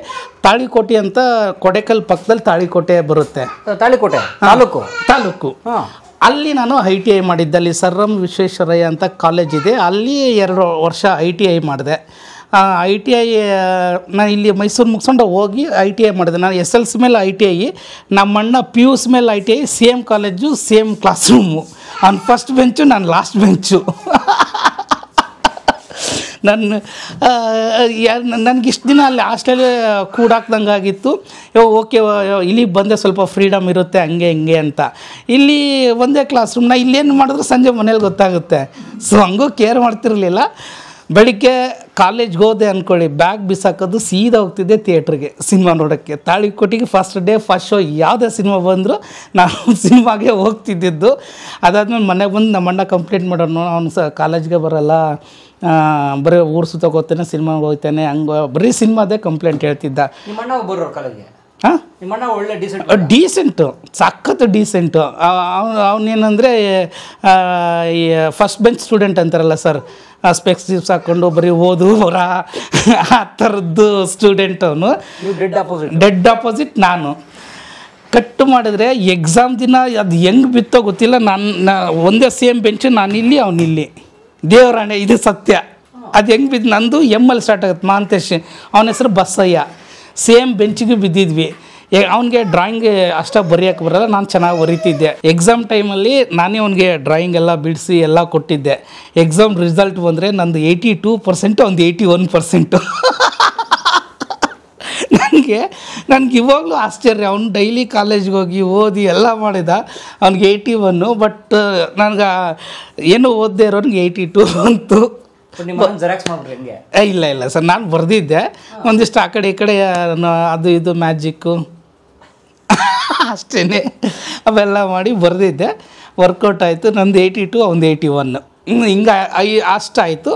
[SPEAKER 3] ತಾಳಿಕೋಟೆ ಅಂತ ಕೊಡೆಕಲ್ ಪಕ್ಕದಲ್ಲಿ ತಾಳಿಕೋಟೆ ಬರುತ್ತೆ,
[SPEAKER 4] ತಾಳಿಕೋಟೆ
[SPEAKER 3] ತಾಲೂಕು. ಅಲ್ಲಿ ನಾನು ITI ಮಾಡಿದ್ದೆ. ಅಲ್ಲಿ ಸರ್ ಎಂ ವಿಶ್ವೇಶ್ವರಯ್ಯ ಅಂತ ಕಾಲೇಜ್ ಇದೆ, ಅಲ್ಲಿ 2 ವರ್ಷ ITI ಮಾಡಿದೆ. ITI ನಾನು ಇಲ್ಲಿ ಮೈಸೂರು ಮುಗಿಸ್ಕೊಂಡು ಹೋಗಿ ITI ಮಾಡಿದೆ. ನಾನು SLC ಮೇಲೆ ITI, ನಮ್ಮಣ್ಣ PUC ಮೇಲೆ ITI, same college same class room. ಅವ್ನು ಫಸ್ಟ್ ಬೆಂಚು, ನಾನು ಲಾಸ್ಟ್ ಬೆಂಚು. ನನಗೆ ಇಷ್ಟು ದಿನ ಅಲ್ಲಿ ಹಾಸ್ಟೆಲ್ ಕೂಡಾಕ್ದಂಗೆ ಆಗಿತ್ತು. ಓಕೆ ಇಲ್ಲಿಗೆ ಬಂದೆ, ಸ್ವಲ್ಪ ಫ್ರೀಡಮ್ ಇರುತ್ತೆ ಹಂಗೆ ಹಿಂಗೆ ಅಂತ. ಇಲ್ಲಿ ಒಂದೇ ಕ್ಲಾಸ್ ರೂಮ್, ನಾ ಇಲ್ಲೇನು ಮಾಡಿದ್ರು ಸಂಜೆ ಮನೇಲಿ ಗೊತ್ತಾಗುತ್ತೆ. ಸೊ ಹಂಗೂ ಕೇರ್ ಮಾಡ್ತಿರಲಿಲ್ಲ. ಬೆಳಿಗ್ಗೆ ಕಾಲೇಜ್ಗೆ ಹೋದೆ ಅಂದ್ಕೊಳ್ಳಿ, ಬ್ಯಾಗ್ ಬಿಸಾಕೋದು ಸೀದಾ ಹೋಗ್ತಿದ್ದೆ ಥಿಯೇಟ್ರಿಗೆ ಸಿನಿಮಾ ನೋಡೋಕ್ಕೆ. ತಾಳಿಕೋಟಿಗೆ ಫಸ್ಟ್ ಡೇ ಫಸ್ಟ್ ಶೋ ಯಾವುದೇ ಸಿನಿಮಾ ಬಂದರೂ ನಾನು ಸಿನಿಮಾಗೆ ಹೋಗ್ತಿದ್ದಿದ್ದು. ಅದಾದ್ಮೇಲೆ ಮನೆಗೆ ಬಂದು ನಮ್ಮಣ್ಣ ಕಂಪ್ಲೇಂಟ್ ಮಾಡೋನು, ಅವ್ನು ಕಾಲೇಜ್ಗೆ ಬರೋಲ್ಲ, ಬರೀ ಊರು ಸುತ್ತೋಗ್ತಾನೆ, ಸಿನಿಮಾಗೆ ಹೋಗ್ತಾನೆ, ಹಂಗೆ ಬರೀ ಸಿನಿಮಾದೇ ಕಂಪ್ಲೇಂಟ್ ಹೇಳ್ತಿದ್ದ.
[SPEAKER 4] ನಿಮ್ಮಣ್ಣ ಬರೋರು ಕಾಲೇಜ್ಗೆ?
[SPEAKER 3] ಹಾಂ,
[SPEAKER 4] ನಿಮ್ಮಣ್ಣ ಒಳ್ಳೆ
[SPEAKER 3] ಡೀಸೆಂಟು, ಸಖತ್ತು ಡೀಸೆಂಟು. ಅವನೇನಂದರೆ ಫಸ್ಟ್ ಬೆಂಚ್ ಸ್ಟೂಡೆಂಟ್ ಅಂತಾರಲ್ಲ ಸರ್, ಸ್ಪೆಕ್ಸ್ ಹಾಕ್ಕೊಂಡು ಬರೀ ಓದು ಹೊರ ಆ ಥರದ್ದು ಸ್ಟೂಡೆಂಟ್ ಅವನು. ಡೆಡ್ ಆಪೋಸಿಟ್ ನಾನು. ಕಟ್ಟು ಮಾಡಿದ್ರೆ ಎಕ್ಸಾಮ್ ದಿನ ಅದು ಹೆಂಗೆ ಬಿತ್ತೋ ಗೊತ್ತಿಲ್ಲ, ಒಂದೇ ಸೇಮ್ ಬೆಂಚು, ನಾನಿಲ್ಲಿ ಅವನಿಲ್ಲಿ. ದೇವರಾಣೆ, ಇದು ಸತ್ಯ. ಅದು ಹೆಂಗೆ ಬಿದ್ದು, ನಂದು ML ಸ್ಟಾರ್ಟ್ ಆಗುತ್ತೆ, ಮಹಾಂತೇಶ್, ಅವನ ಹೆಸರು ಬಸ್ಸಯ್ಯ. ಸೇಮ್ ಬೆಂಚಿಗೆ ಬಿದ್ದಿದ್ವಿ. ಅವನಿಗೆ ಡ್ರಾಯಿಂಗ್ ಅಷ್ಟಾಗಿ ಬರೆಯೋಕ್ಕೆ ಬರಲ್ಲ, ನಾನು ಚೆನ್ನಾಗಿ ಬರೀತಿದ್ದೆ. ಎಕ್ಸಾಮ್ ಟೈಮಲ್ಲಿ ನಾನೇ ಅವನಿಗೆ ಡ್ರಾಯಿಂಗ್ ಎಲ್ಲ ಬಿಡಿಸಿ ಎಲ್ಲ ಕೊಟ್ಟಿದ್ದೆ. ಎಕ್ಸಾಮ್ ರಿಸಲ್ಟ್ ಬಂದರೆ ನಂದು 82%, ಅವ್ನು 81%. ನನಗೆ ಇವಾಗಲೂ ಆಶ್ಚರ್ಯ. ಅವ್ನು ಡೈಲಿ ಕಾಲೇಜ್ಗೆ ಹೋಗಿ ಓದಿ ಎಲ್ಲ ಮಾಡಿದ, ಅವ್ನಿಗೆ 81. ಬಟ್ ನನಗೆ ಏನು ಓದದೇ ಇರೋನಿಗೆ 82 ಬಂತು. ಇಲ್ಲ ಸರ್, ನಾನು ಬರೆದಿದ್ದೆ ಒಂದಿಷ್ಟು ಆ ಕಡೆ ಈ ಕಡೆ, ಅದು ಇದು ಮ್ಯಾಜಿಕ್ಕು ಅಷ್ಟೇ, ಅವೆಲ್ಲ ಮಾಡಿ ಬರೆದಿದ್ದೆ. ವರ್ಕೌಟ್ ಆಯಿತು. ನಂದು 82, ಅವ್ನು 81. ಹಿಂಗೆ ಅಷ್ಟಾಯಿತು.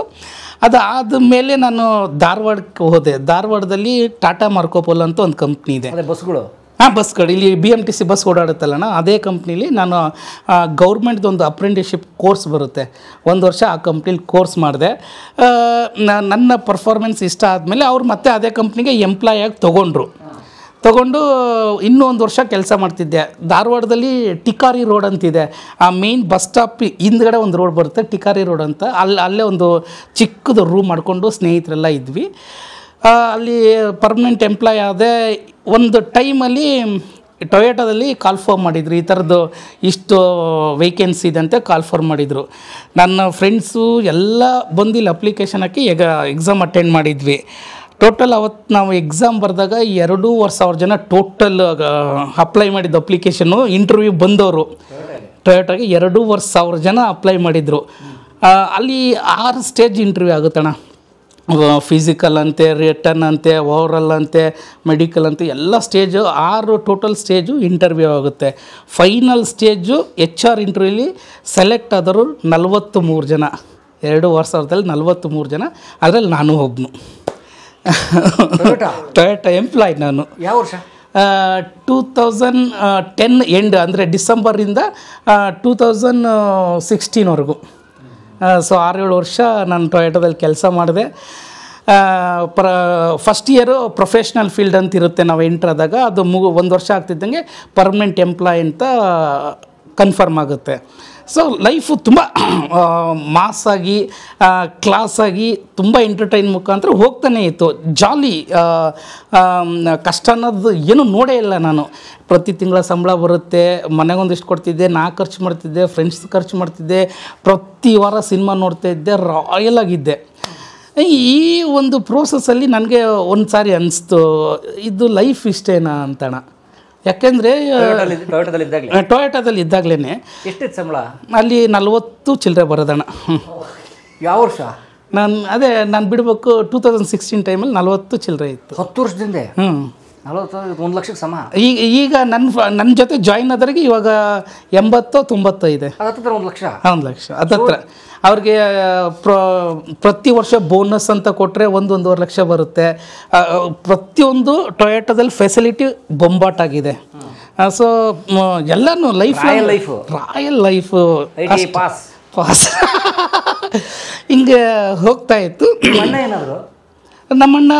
[SPEAKER 3] ಅದಾದ ಮೇಲೆ ನಾನು ಧಾರವಾಡಕ್ಕೆ ಹೋದೆ. ಧಾರವಾಡದಲ್ಲಿ ಟಾಟಾ ಮಾರ್ಕೋಪೋಲೋ ಅಂತ ಒಂದು ಕಂಪ್ನಿ ಇದೆ,
[SPEAKER 4] ಬಸ್ಗಳು.
[SPEAKER 3] ಬಸ್ಗಳು ಇಲ್ಲಿ BMTC ಬಸ್ ಓಡಾಡುತ್ತಲ್ಲಣ್ಣ, ಅದೇ ಕಂಪ್ನೀಲಿ ನಾನು ಗೌರ್ಮೆಂಟ್ದು ಒಂದು ಅಪ್ರೆಂಟಿಸ್ಶಿಪ್ ಕೋರ್ಸ್ ಬರುತ್ತೆ, 1 ವರ್ಷ ಆ ಕಂಪ್ನೀಲಿ ಕೋರ್ಸ್ ಮಾಡಿದೆ. ನನ್ನ ಪರ್ಫಾರ್ಮೆನ್ಸ್ ಇಷ್ಟ ಆದಮೇಲೆ ಅವ್ರು ಮತ್ತೆ ಅದೇ ಕಂಪ್ನಿಗೆ ಎಂಪ್ಲಾಯಾಗಿ ತೊಗೊಂಡು ಇನ್ನೂ 1 ವರ್ಷ ಕೆಲಸ ಮಾಡ್ತಿದ್ದೆ. ಧಾರವಾಡದಲ್ಲಿ ಟಿಕಾರಿ ರೋಡ್ ಅಂತಿದೆ, ಆ ಮೇನ್ ಬಸ್ ಸ್ಟಾಪ್ ಹಿಂದ್ಗಡೆ ಒಂದು ರೋಡ್ ಬರುತ್ತೆ, ಟಿಕಾರಿ ರೋಡ್ ಅಂತ. ಅಲ್ಲೇ ಒಂದು ಚಿಕ್ಕದು ರೂಮ್ ಮಾಡಿಕೊಂಡು ಸ್ನೇಹಿತರೆಲ್ಲ ಇದ್ವಿ. ಅಲ್ಲಿ ಪರ್ಮನೆಂಟ್ ಎಂಪ್ಲಾಯ್ ಆದೆ. ಒಂದು ಟೈಮಲ್ಲಿ ಟೊಯೋಟಾದಲ್ಲಿ ಕಾಲ್ ಫಾರ್ಮ್ ಮಾಡಿದ್ರು, ಈ ಥರದ್ದು ಇಷ್ಟು ವೇಕೆನ್ಸಿ ಇದೆ ಅಂತ ಕಾಲ್ ಫಾರ್ಮ್ ಮಾಡಿದರು. ನನ್ನ ಫ್ರೆಂಡ್ಸು ಎಲ್ಲ ಬಂದು ಇಲ್ಲಿ ಅಪ್ಲಿಕೇಶನ್ ಹಾಕಿ ಎಕ್ಸಾಮ್ ಅಟೆಂಡ್ ಮಾಡಿದ್ವಿ. ಟೋಟಲ್ ಅವತ್ತು ನಾವು ಎಕ್ಸಾಮ್ ಬರೆದಾಗ 2,500 ಜನ ಟೋಟಲ್ ಅಪ್ಲೈ ಮಾಡಿದ್ದು ಅಪ್ಲಿಕೇಶನ್ನು. ಇಂಟರ್ವ್ಯೂ ಬಂದವರು ಟೊಯೋಟಾಗೆ 2,500 ಜನ ಅಪ್ಲೈ ಮಾಡಿದರು. ಅಲ್ಲಿ 6 ಸ್ಟೇಜ್ ಇಂಟರ್ವ್ಯೂ ಆಗುತ್ತಣ್ಣ. ಫಿಸಿಕಲ್ ಅಂತೆ, ರಿಟರ್ನ್ ಅಂತೆ, ಓವರಲ್ ಅಂತೆ, ಮೆಡಿಕಲ್ ಅಂತೆ, ಎಲ್ಲ ಸ್ಟೇಜು 6 ಟೋಟಲ್ ಸ್ಟೇಜು ಇಂಟರ್ವ್ಯೂ ಆಗುತ್ತೆ. ಫೈನಲ್ ಸ್ಟೇಜು HR ಇಂಟರ್ವ್ಯೂಲಿ ಸೆಲೆಕ್ಟ್ ಆದವರು 43 ಜನ. 2,500ದಲ್ಲಿ 43 ಜನ, ಅದರಲ್ಲಿ ನಾನು ಒಬ್ಬನು ಟೊಯೋಟಾ ಎಂಪ್ಲಾಯ್. ನಾನು
[SPEAKER 4] ಯಾವ ವರ್ಷ?
[SPEAKER 3] 2010 ಎಂಡ್, ಅಂದರೆ ಡಿಸೆಂಬರಿಂದ 2016ವರೆಗೂ. ಸೊ 6-7 ವರ್ಷ ನಾನು ಟೊಯೋಟಾದಲ್ಲಿ ಕೆಲಸ ಮಾಡಿದೆ. ಫಸ್ಟ್ ಇಯರು ಪ್ರೊಫೆಷ್ನಲ್ ಫೀಲ್ಡ್ ಅಂತ ಇರುತ್ತೆ, ನಾವು ಎಂಟ್ರಾದಾಗ. ಅದು 1 ವರ್ಷ ಆಗ್ತಿದ್ದಂಗೆ ಪರ್ಮನೆಂಟ್ ಎಂಪ್ಲಾಯ್ ಅಂತ ಕನ್ಫರ್ಮ್ ಆಗುತ್ತೆ. ಸೊ ಲೈಫು ತುಂಬ ಮಾಸಾಗಿ ಕ್ಲಾಸಾಗಿ ತುಂಬ ಎಂಟರ್ಟೈನ್ ಮುಖಾಂತರ ಹೋಗ್ತಾನೆ ಇತ್ತು. ಜಾಲಿ, ಕಷ್ಟ ಅನ್ನೋದು ಏನೂ ನೋಡೇ ಇಲ್ಲ ನಾನು. ಪ್ರತಿ ತಿಂಗಳ ಸಂಬಳ ಬರುತ್ತೆ, ಮನೆಗೊಂದಿಷ್ಟು ಕೊಡ್ತಿದ್ದೆ, ನಾ ಖರ್ಚು ಮಾಡ್ತಿದ್ದೆ, ಫ್ರೆಂಡ್ಸ್ ಖರ್ಚು ಮಾಡ್ತಿದ್ದೆ, ಪ್ರತಿ ವಾರ ಸಿನಿಮಾ ನೋಡ್ತಾ ಇದ್ದೆ, ರಾಯಲ್ ಆಗಿದ್ದೆ. ಈ ಒಂದು ಪ್ರೋಸೆಸ್ಸಲ್ಲಿ ನನಗೆ ಒಂದು ಸಾರಿ ಅನಿಸ್ತು, ಇದು ಲೈಫ್ ಇಷ್ಟೇನಾ ಅಂತಣ. ಯಾಕೆಂದರೆ ಟೊಯೋಟಾದಲ್ಲಿ ಇದ್ದಾಗಲೇ
[SPEAKER 4] ಎಷ್ಟಿತ್ತು ಸಂಬಳ?
[SPEAKER 3] ಅಲ್ಲಿ 40 ಚಿಲ್ಲರೆ ಬರೋದಣ್ಣ.
[SPEAKER 4] ಯಾವ ವರ್ಷ?
[SPEAKER 3] ನಾನು ಬಿಡಬೇಕು 2016 ಟೈಮಲ್ಲಿ 40 ಚಿಲ್ಲರೆ ಇತ್ತು.
[SPEAKER 4] 10 ವರ್ಷದಿಂದ. 40 1 ಲಕ್ಷಕ್ಕೆ ಸಮ.
[SPEAKER 3] ಈಗ ನನ್ನ ಜೊತೆ ಜಾಯಿನ್ ಆದವ್ರಿಗೆ ಇವಾಗ 80-90 ಇದೆ.
[SPEAKER 4] 1 ಲಕ್ಷ.
[SPEAKER 3] 1 ಲಕ್ಷ ಹತ್ತತ್ರ. ಅವ್ರಿಗೆ ಪ್ರತಿ ವರ್ಷ ಬೋನಸ್ ಅಂತ ಕೊಟ್ಟರೆ 1-1.5 ಲಕ್ಷ ಬರುತ್ತೆ. ಪ್ರತಿಯೊಂದು ಟೊಯೋಟೋದಲ್ಲಿ ಫೆಸಿಲಿಟಿ ಬೊಂಬಾಟಾಗಿದೆ. ಸೊ ಎಲ್ಲನೂ ರಾಯಲ್ ಲೈಫು ಪಾಸ್ ಹಿಂಗೆ ಹೋಗ್ತಾ ಇತ್ತು.
[SPEAKER 4] ಏನಾದರೂ
[SPEAKER 3] ನಮ್ಮಣ್ಣ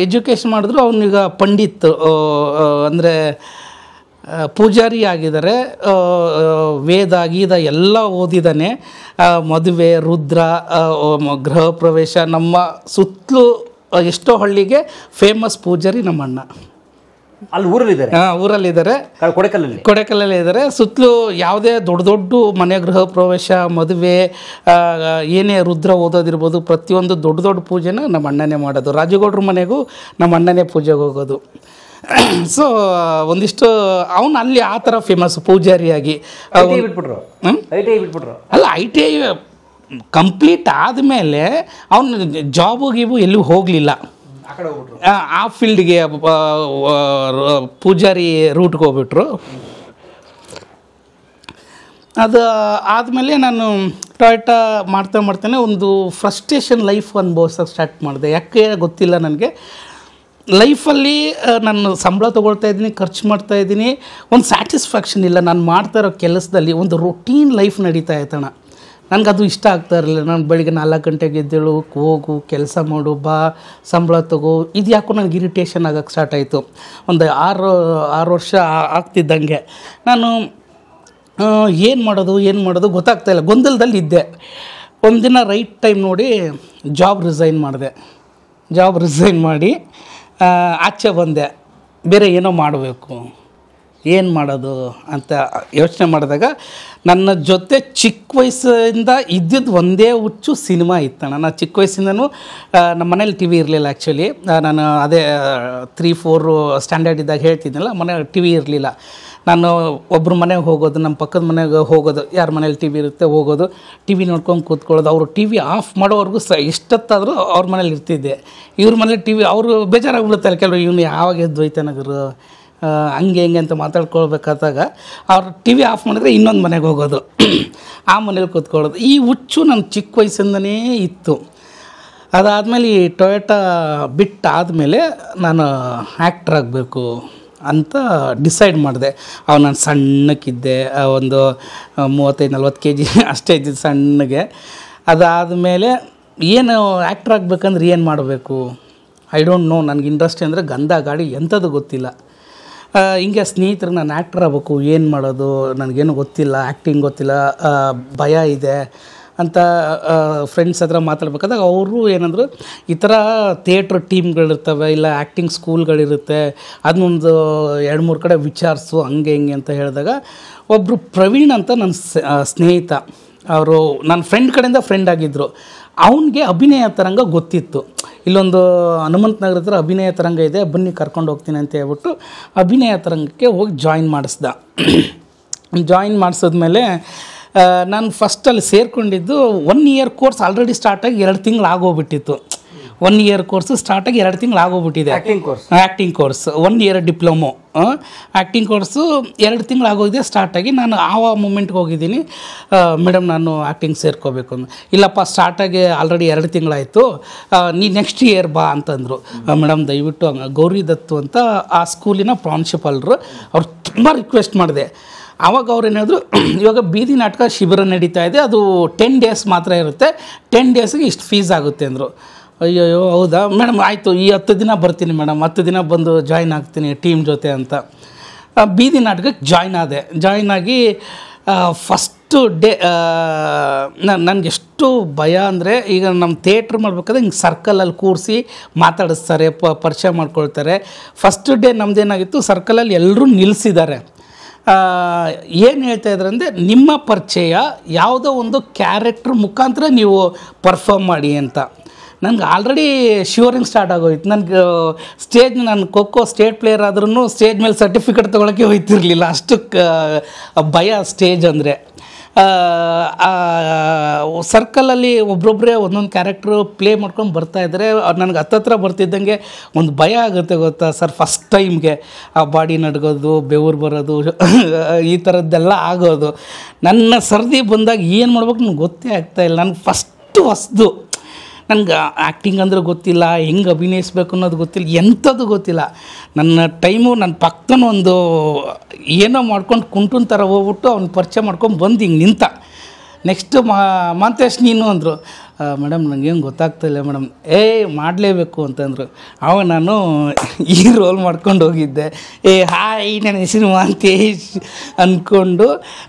[SPEAKER 3] ಎಜುಕೇಷನ್ ಮಾಡಿದ್ರು. ಅವನೀಗ ಪಂಡಿತ್ ಅಂದರೆ ಪೂಜಾರಿ ಆಗಿದ್ದಾರೆ. ವೇದ ಗೀದ ಎಲ್ಲ ಓದಿದ್ದಾನೆ. ಮದುವೆ, ರುದ್ರ, ಗೃಹ ಪ್ರವೇಶ, ನಮ್ಮ ಸುತ್ತಲೂ ಎಷ್ಟೋ ಹಳ್ಳಿಗೆ ಫೇಮಸ್ ಪೂಜಾರಿ ನಮ್ಮಣ್ಣ.
[SPEAKER 4] ಅಲ್ಲಿ ಊರಲ್ಲಿದ್ದಾರೆ.
[SPEAKER 3] ಊರಲ್ಲಿದ್ದಾರೆ, ಕೊಡೆಕಲ್ಲಲ್ಲಿ ಇದ್ದಾರೆ. ಸುತ್ತಲೂ ಯಾವುದೇ ದೊಡ್ಡ ಮನೆ ಗೃಹ ಪ್ರವೇಶ, ಮದುವೆ, ಏನೇ ರುದ್ರ ಓದೋದಿರ್ಬೋದು, ಪ್ರತಿಯೊಂದು ದೊಡ್ಡ ಪೂಜೆನ ನಮ್ಮ ಅಣ್ಣನೇ ಮಾಡೋದು. ರಾಜಗೌಡ್ರ ಮನೆಗೂ ನಮ್ಮ ಅಣ್ಣನೇ ಪೂಜೆಗೆ ಹೋಗೋದು. ಸೊ ಒಂದಿಷ್ಟು ಅವನು ಅಲ್ಲಿ ಆ ಥರ ಫೇಮಸ್ ಪೂಜಾರಿಯಾಗಿ. ಅಲ್ಲ, ITI ಕಂಪ್ಲೀಟ್ ಆದಮೇಲೆ ಅವನು ಜಾಬು ಎಲ್ಲೂ ಹೋಗಲಿಲ್ಲ. ಆ ಫೀಲ್ಡ್ಗೆ ಪೂಜಾರಿ ರೂಟ್ಗೆ ಹೋಗ್ಬಿಟ್ರು. ಅದು ಆದಮೇಲೆ ನಾನು ಟೊಯೋಟಾ ಮಾಡ್ತಾನೆ ಒಂದು ಫ್ರಸ್ಟ್ರೇಷನ್ ಲೈಫ್ ಅನುಭವಿಸೋಕೆ ಸ್ಟಾರ್ಟ್ ಮಾಡಿದೆ. ಯಾಕೆ ಗೊತ್ತಿಲ್ಲ ನನಗೆ. ಲೈಫಲ್ಲಿ ನಾನು ಸಂಬಳ ತೊಗೊಳ್ತಾ ಇದ್ದೀನಿ, ಖರ್ಚು ಮಾಡ್ತಾಯಿದ್ದೀನಿ, ಒಂದು ಸ್ಯಾಟಿಸ್ಫ್ಯಾಕ್ಷನ್ ಇಲ್ಲ. ನಾನು ಮಾಡ್ತಾ ಇರೋ ಕೆಲಸದಲ್ಲಿ ಒಂದು ರೊಟೀನ್ ಲೈಫ್ ನಡೀತಾ ಇತ್ತಣ್ಣ. ನನಗದು ಇಷ್ಟ ಆಗ್ತಾ ಇರಲಿಲ್ಲ. ನಾನು ಬೆಳಿಗ್ಗೆ 4 ಗಂಟೆಗೆ ಎದ್ದೇಳು, ಹೋಗು, ಕೆಲಸ ಮಾಡು, ಬಾ, ಸಂಬಳ ತಗೋ, ಇದು ಯಾಕೋ ನನಗೆ ಇರಿಟೇಷನ್ ಆಗೋಕ್ಕೆ ಸ್ಟಾರ್ಟ್ ಆಯಿತು. ಒಂದು 6 ವರ್ಷ ಆಗ್ತಿದ್ದಂಗೆ ನಾನು ಏನು ಮಾಡೋದು ಗೊತ್ತಾಗ್ತಾಯಿಲ್ಲ, ಗೊಂದಲದಲ್ಲಿ ಇದ್ದೆ. ಒಂದಿನ ರೈಟ್ ಟೈಮ್ ನೋಡಿ ಜಾಬ್ ರಿಸೈನ್ ಮಾಡಿದೆ. ಜಾಬ್ ರಿಸೈನ್ ಮಾಡಿ ಆಚೆ ಬಂದೆ. ಬೇರೆ ಏನೋ ಮಾಡಬೇಕು, ಏನು ಮಾಡೋದು ಅಂತ ಯೋಚನೆ ಮಾಡಿದಾಗ ನನ್ನ ಜೊತೆ ಚಿಕ್ಕ ವಯಸ್ಸಿಂದ ಇದ್ದಿದ್ದು ಒಂದೇ ಹುಚ್ಚು ಸಿನಿಮಾ ಇತ್ತಣ್ಣ. ನಾನು ಚಿಕ್ಕ ವಯಸ್ಸಿಂದನೂ ನಮ್ಮ ಮನೇಲಿ TV ಇರಲಿಲ್ಲ. ಆ್ಯಕ್ಚುಲಿ ನಾನು ಅದೇ 3-4 ಸ್ಟ್ಯಾಂಡರ್ಡ್ ಇದ್ದಾಗ ಹೇಳ್ತಿದ್ನಲ್ಲ, ಮನೇಲಿ TV ಇರಲಿಲ್ಲ. ನಾನು ಒಬ್ಬರ ಮನೆಗೆ ಹೋಗೋದು, ನಮ್ಮ ಪಕ್ಕದ ಮನೆಗೆ ಹೋಗೋದು, ಯಾರ ಮನೇಲಿ TV ಇರುತ್ತೆ ಹೋಗೋದು, TV ನೋಡ್ಕೊಂಡು ಕೂತ್ಕೊಳ್ಳೋದು. ಅವರು TV ಆಫ್ ಮಾಡೋವರೆಗೂ ಎಷ್ಟೊತ್ತಾದರೂ ಅವ್ರ ಮನೇಲಿ ಇರ್ತಿದ್ದೆ. ಇವ್ರ ಮನೇಲಿ TV ಅವರು ಬೇಜಾರಾಗ್ಬಿಡುತ್ತಲ್ಲ ಕೆಲವರು, ಇವನು ಯಾವಾಗ ಎದ್ದು ಹೋಯ್ತಾನಗರು ಹಂಗೆ ಹೆಂಗೆ ಅಂತ ಮಾತಾಡ್ಕೊಳ್ಬೇಕಾದಾಗ ಅವ್ರು TV ಆಫ್ ಮಾಡಿದ್ರೆ ಇನ್ನೊಂದು ಮನೆಗೆ ಹೋಗೋದು, ಆ ಮನೇಲಿ ಕೂತ್ಕೊಳ್ಳೋದು. ಈ ಹುಚ್ಚು ನನ್ನ ಚಿಕ್ಕ ವಯಸ್ಸಿಂದನೇ ಇತ್ತು. ಅದಾದಮೇಲೆ ಈ ಟೊಯೋಟಾ ಬಿಟ್ಟಾದಮೇಲೆ ನಾನು ಆ್ಯಕ್ಟ್ರ್ ಆಗಬೇಕು ಅಂತ ಡಿಸೈಡ್ ಮಾಡಿದೆ. ನಾನು ಸಣ್ಣಕ್ಕಿದ್ದೆ, ಒಂದು 35-40 kg ಅಷ್ಟೇ ಇದ್ದಿದ್ದು ಸಣ್ಣಗೆ. ಅದಾದಮೇಲೆ ಏನು ಆ್ಯಕ್ಟ್ರ್ ಆಗಬೇಕಂದ್ರೆ ಏನು ಮಾಡಬೇಕು, ಐ ಡೋಂಟ್ ನೋ. ನನಗೆ ಇಂಡಸ್ಟ್ರಿ ಅಂದರೆ ಗಂಧ ಗಾಡಿ ಎಂಥದ್ದು ಗೊತ್ತಿಲ್ಲ. ಹಿಂಗೆ ಸ್ನೇಹಿತರು ನಾನು ಆ್ಯಕ್ಟ್ರ್ ಆಗಬೇಕು, ಏನು ಮಾಡೋದು ನನಗೇನು ಗೊತ್ತಿಲ್ಲ, ಆ್ಯಕ್ಟಿಂಗ್ ಗೊತ್ತಿಲ್ಲ, ಭಯ ಇದೆ ಅಂತ ಫ್ರೆಂಡ್ಸ್ ಹತ್ರ ಮಾತಾಡ್ಬೇಕಾದಾಗ ಅವರು ಏನಂದರು, ಈ ಥರ ಥಿಯೇಟ್ರ್ ಟೀಮ್ಗಳಿರ್ತವೆ, ಇಲ್ಲ ಆ್ಯಕ್ಟಿಂಗ್ ಸ್ಕೂಲ್ಗಳಿರುತ್ತೆ, ಅದನ್ನೊಂದು 2-3 ಕಡೆ ವಿಚಾರಿಸು, ಹಂಗೆ ಹಿಂಗೆ ಅಂತ ಹೇಳಿದಾಗ ಒಬ್ಬರು ಪ್ರವೀಣ್ ಅಂತ ನನ್ನ ಸ್ನೇಹಿತ, ಅವರು ನನ್ನ ಫ್ರೆಂಡ್ ಕಡೆಯಿಂದ ಫ್ರೆಂಡ್ ಆಗಿದ್ದರು. ಅವನಿಗೆ ಅಭಿನಯ ತರಂಗ ಗೊತ್ತಿತ್ತು. ಇಲ್ಲೊಂದು ಹನುಮಂತ ನಗರ ಹತ್ರ ಅಭಿನಯ ತರಂಗ ಇದೆ, ಬನ್ನಿ ಕರ್ಕೊಂಡು ಹೋಗ್ತೀನಿ ಅಂತ ಹೇಳ್ಬಿಟ್ಟು ಅಭಿನಯ ತರಂಗಕ್ಕೆ ಹೋಗಿ ಜಾಯಿನ್ ಮಾಡಿಸ್ದ. ಜಾಯಿನ್ ಮಾಡಿಸಿದ್ಮೇಲೆ ನಾನು ಫಸ್ಟಲ್ಲಿ ಸೇರಿಕೊಂಡಿದ್ದು 1 ಇಯರ್ ಕೋರ್ಸ್ ಆಲ್ರೆಡಿ ಸ್ಟಾರ್ಟಾಗಿ 2 ತಿಂಗಳು ಆಗೋಗ್ಬಿಟ್ಟಿತ್ತು. 1 ಇಯರ್ ಕೋರ್ಸು ಸ್ಟಾರ್ಟಾಗಿ 2 ತಿಂಗಳು ಆಗೋಗ್ಬಿಟ್ಟಿದೆ. Acting course 1 year diploma acting course 2 ತಿಂಗಳು ಆಗೋಗಿದೆ ಸ್ಟಾರ್ಟಾಗಿ. ನಾನು ಆ ಮೂಮೆಂಟ್ಗೆ ಹೋಗಿದ್ದೀನಿ, ಮೇಡಮ್ ನಾನು ಆ್ಯಕ್ಟಿಂಗ್ ಸೇರ್ಕೋಬೇಕು ಅಂತ. ಇಲ್ಲಪ್ಪ ಸ್ಟಾರ್ಟಾಗಿ ಆಲ್ರೆಡಿ 2 ತಿಂಗಳಾಯಿತು, ನೀ ನೆಕ್ಸ್ಟ್ ಇಯರ್ ಬಾ ಅಂತಂದರು. ಮೇಡಮ್ ದಯವಿಟ್ಟು ಗೌರಿ ದತ್ತು ಅಂತ ಆ ಸ್ಕೂಲಿನ ಪ್ರಾಂಶುಪಾಲರು, ಅವ್ರು ತುಂಬ ರಿಕ್ವೆಸ್ಟ್ ಮಾಡಿದೆ. ಆವಾಗ ಅವ್ರು ಏನಾದರೂ, ಇವಾಗ ಬೀದಿ ನಾಟಕ ಶಿಬಿರ ನಡೀತಾ ಇದೆ, ಅದು 10 ಡೇಸ್ ಮಾತ್ರ ಇರುತ್ತೆ, 10 ಡೇಸ್ಗೆ ಇಷ್ಟು ಫೀಸ್ ಆಗುತ್ತೆ ಅಂದರು. ಅಯ್ಯೋ ಹೌದಾ ಮೇಡಮ್, ಆಯಿತು ಈ 10 ದಿನ ಬರ್ತೀನಿ ಮೇಡಮ್, 10 ದಿನ ಬಂದು ಜಾಯ್ನ್ ಆಗ್ತೀನಿ ಟೀಮ್ ಜೊತೆ ಅಂತ ಬೀದಿ ನಾಟಕಕ್ಕೆ ಜಾಯ್ನ್ ಆಗಿ ಫಸ್ಟು ಡೇ ನನಗೆಷ್ಟು ಭಯ ಅಂದರೆ, ಈಗ ನಮ್ಮ ಥಿಯೇಟ್ರ್ ಮಾಡ್ಬೇಕಾದ್ರೆ ಹಿಂಗೆ ಸರ್ಕಲಲ್ಲಿ ಕೂರಿಸಿ ಮಾತಾಡಿಸ್ತಾರೆ, ಪರಿಚಯ ಮಾಡ್ಕೊಳ್ತಾರೆ. ಫಸ್ಟ್ ಡೇ ನಮ್ಮದೇನಾಗಿತ್ತು, ಸರ್ಕಲಲ್ಲಿ ಎಲ್ಲರೂ ನಿಲ್ಲಿಸಿದ್ದಾರೆ. ಏನು ಹೇಳ್ತಾ ಇದ್ದಾರೆ ಅಂದರೆ, ನಿಮ್ಮ ಪರಿಚಯ ಯಾವುದೋ ಒಂದು ಕ್ಯಾರೆಕ್ಟ್ರ್ ಮುಖಾಂತರ ನೀವು ಪರ್ಫಾರ್ಮ್ ಮಾಡಿ ಅಂತ. ನನಗೆ ಆಲ್ರೆಡಿ ಶಿವರಿಂಗ್ ಸ್ಟಾರ್ಟ್ ಆಗೋಯ್ತು. ನನಗೆ ನಾನು ಖೋಖೋ ಸ್ಟೇಟ್ ಪ್ಲೇಯರ್ ಆದ್ರೂ ಸ್ಟೇಜ್ ಮೇಲೆ ಸರ್ಟಿಫಿಕೇಟ್ ತೊಗೊಳಕ್ಕೆ ಹೋಯ್ತಿರಲಿಲ್ಲ, ಅಷ್ಟು ಭಯ ಸ್ಟೇಜ್ ಅಂದರೆ. ಸರ್ಕಲಲ್ಲಿ ಒಬ್ರೊಬ್ಬರೇ ಒಂದೊಂದು ಕ್ಯಾರೆಕ್ಟ್ರು ಪ್ಲೇ ಮಾಡ್ಕೊಂಡು ಬರ್ತಾಯಿದ್ರೆ ನನಗೆ ಹತ್ತತ್ರ ಬರ್ತಿದ್ದಂಗೆ ಒಂದು ಭಯ ಆಗುತ್ತೆ ಗೊತ್ತಾ ಸರ್. ಫಸ್ಟ್ ಟೈಮ್ಗೆ ಆ ಬಾಡಿ ನಡ್ಗೋದು, ಬೆವರು ಬರೋದು, ಈ ಥರದ್ದೆಲ್ಲ ಆಗೋದು. ನನ್ನ ಸರ್ದಿ ಬಂದಾಗ ಏನು ಮಾಡ್ಬೇಕು ನನಗೆ ಗೊತ್ತೇ ಆಗ್ತಾಯಿಲ್ಲ. ನನಗೆ ಫಸ್ಟು ಹೊಸ್ದು, ನನಗೆ ಆ್ಯಕ್ಟಿಂಗ್ ಅಂದರೆ ಗೊತ್ತಿಲ್ಲ, ಹೆಂಗೆ ಅಭಿನಯಿಸ್ಬೇಕು ಅನ್ನೋದು ಗೊತ್ತಿಲ್ಲ, ಎಂಥದ್ದು ಗೊತ್ತಿಲ್ಲ. ನನ್ನ ಟೈಮು ನನ್ನ ಪಕ್ಕನ ಒಂದು ಏನೋ ಮಾಡ್ಕೊಂಡು ಕುಂಟುನ್ ಥರ ಹೋಗ್ಬಿಟ್ಟು ಅವ್ನ ಪರಿಚಯ ಮಾಡ್ಕೊಂಡು ಬಂದು ಹಿಂಗೆ ನಿಂತ. ನೆಕ್ಸ್ಟು ಮಾಂತೇಶ್ ನೀನು ಅಂದರು. ಮೇಡಮ್ ನನಗೇನು ಗೊತ್ತಾಗ್ತಾಯಿಲ್ಲ ಮೇಡಮ್. ಮಾಡಲೇಬೇಕು ಅಂತಂದರು. ಆವಾಗ ನಾನು ಈ ರೋಲ್ ಮಾಡ್ಕೊಂಡು ಹೋಗಿದ್ದೆ. ಹಾಯ್ ನನ್ನ ಹೆಸರು ಮಾಂತೇಶ್ ಅಂದ್ಕೊಂಡು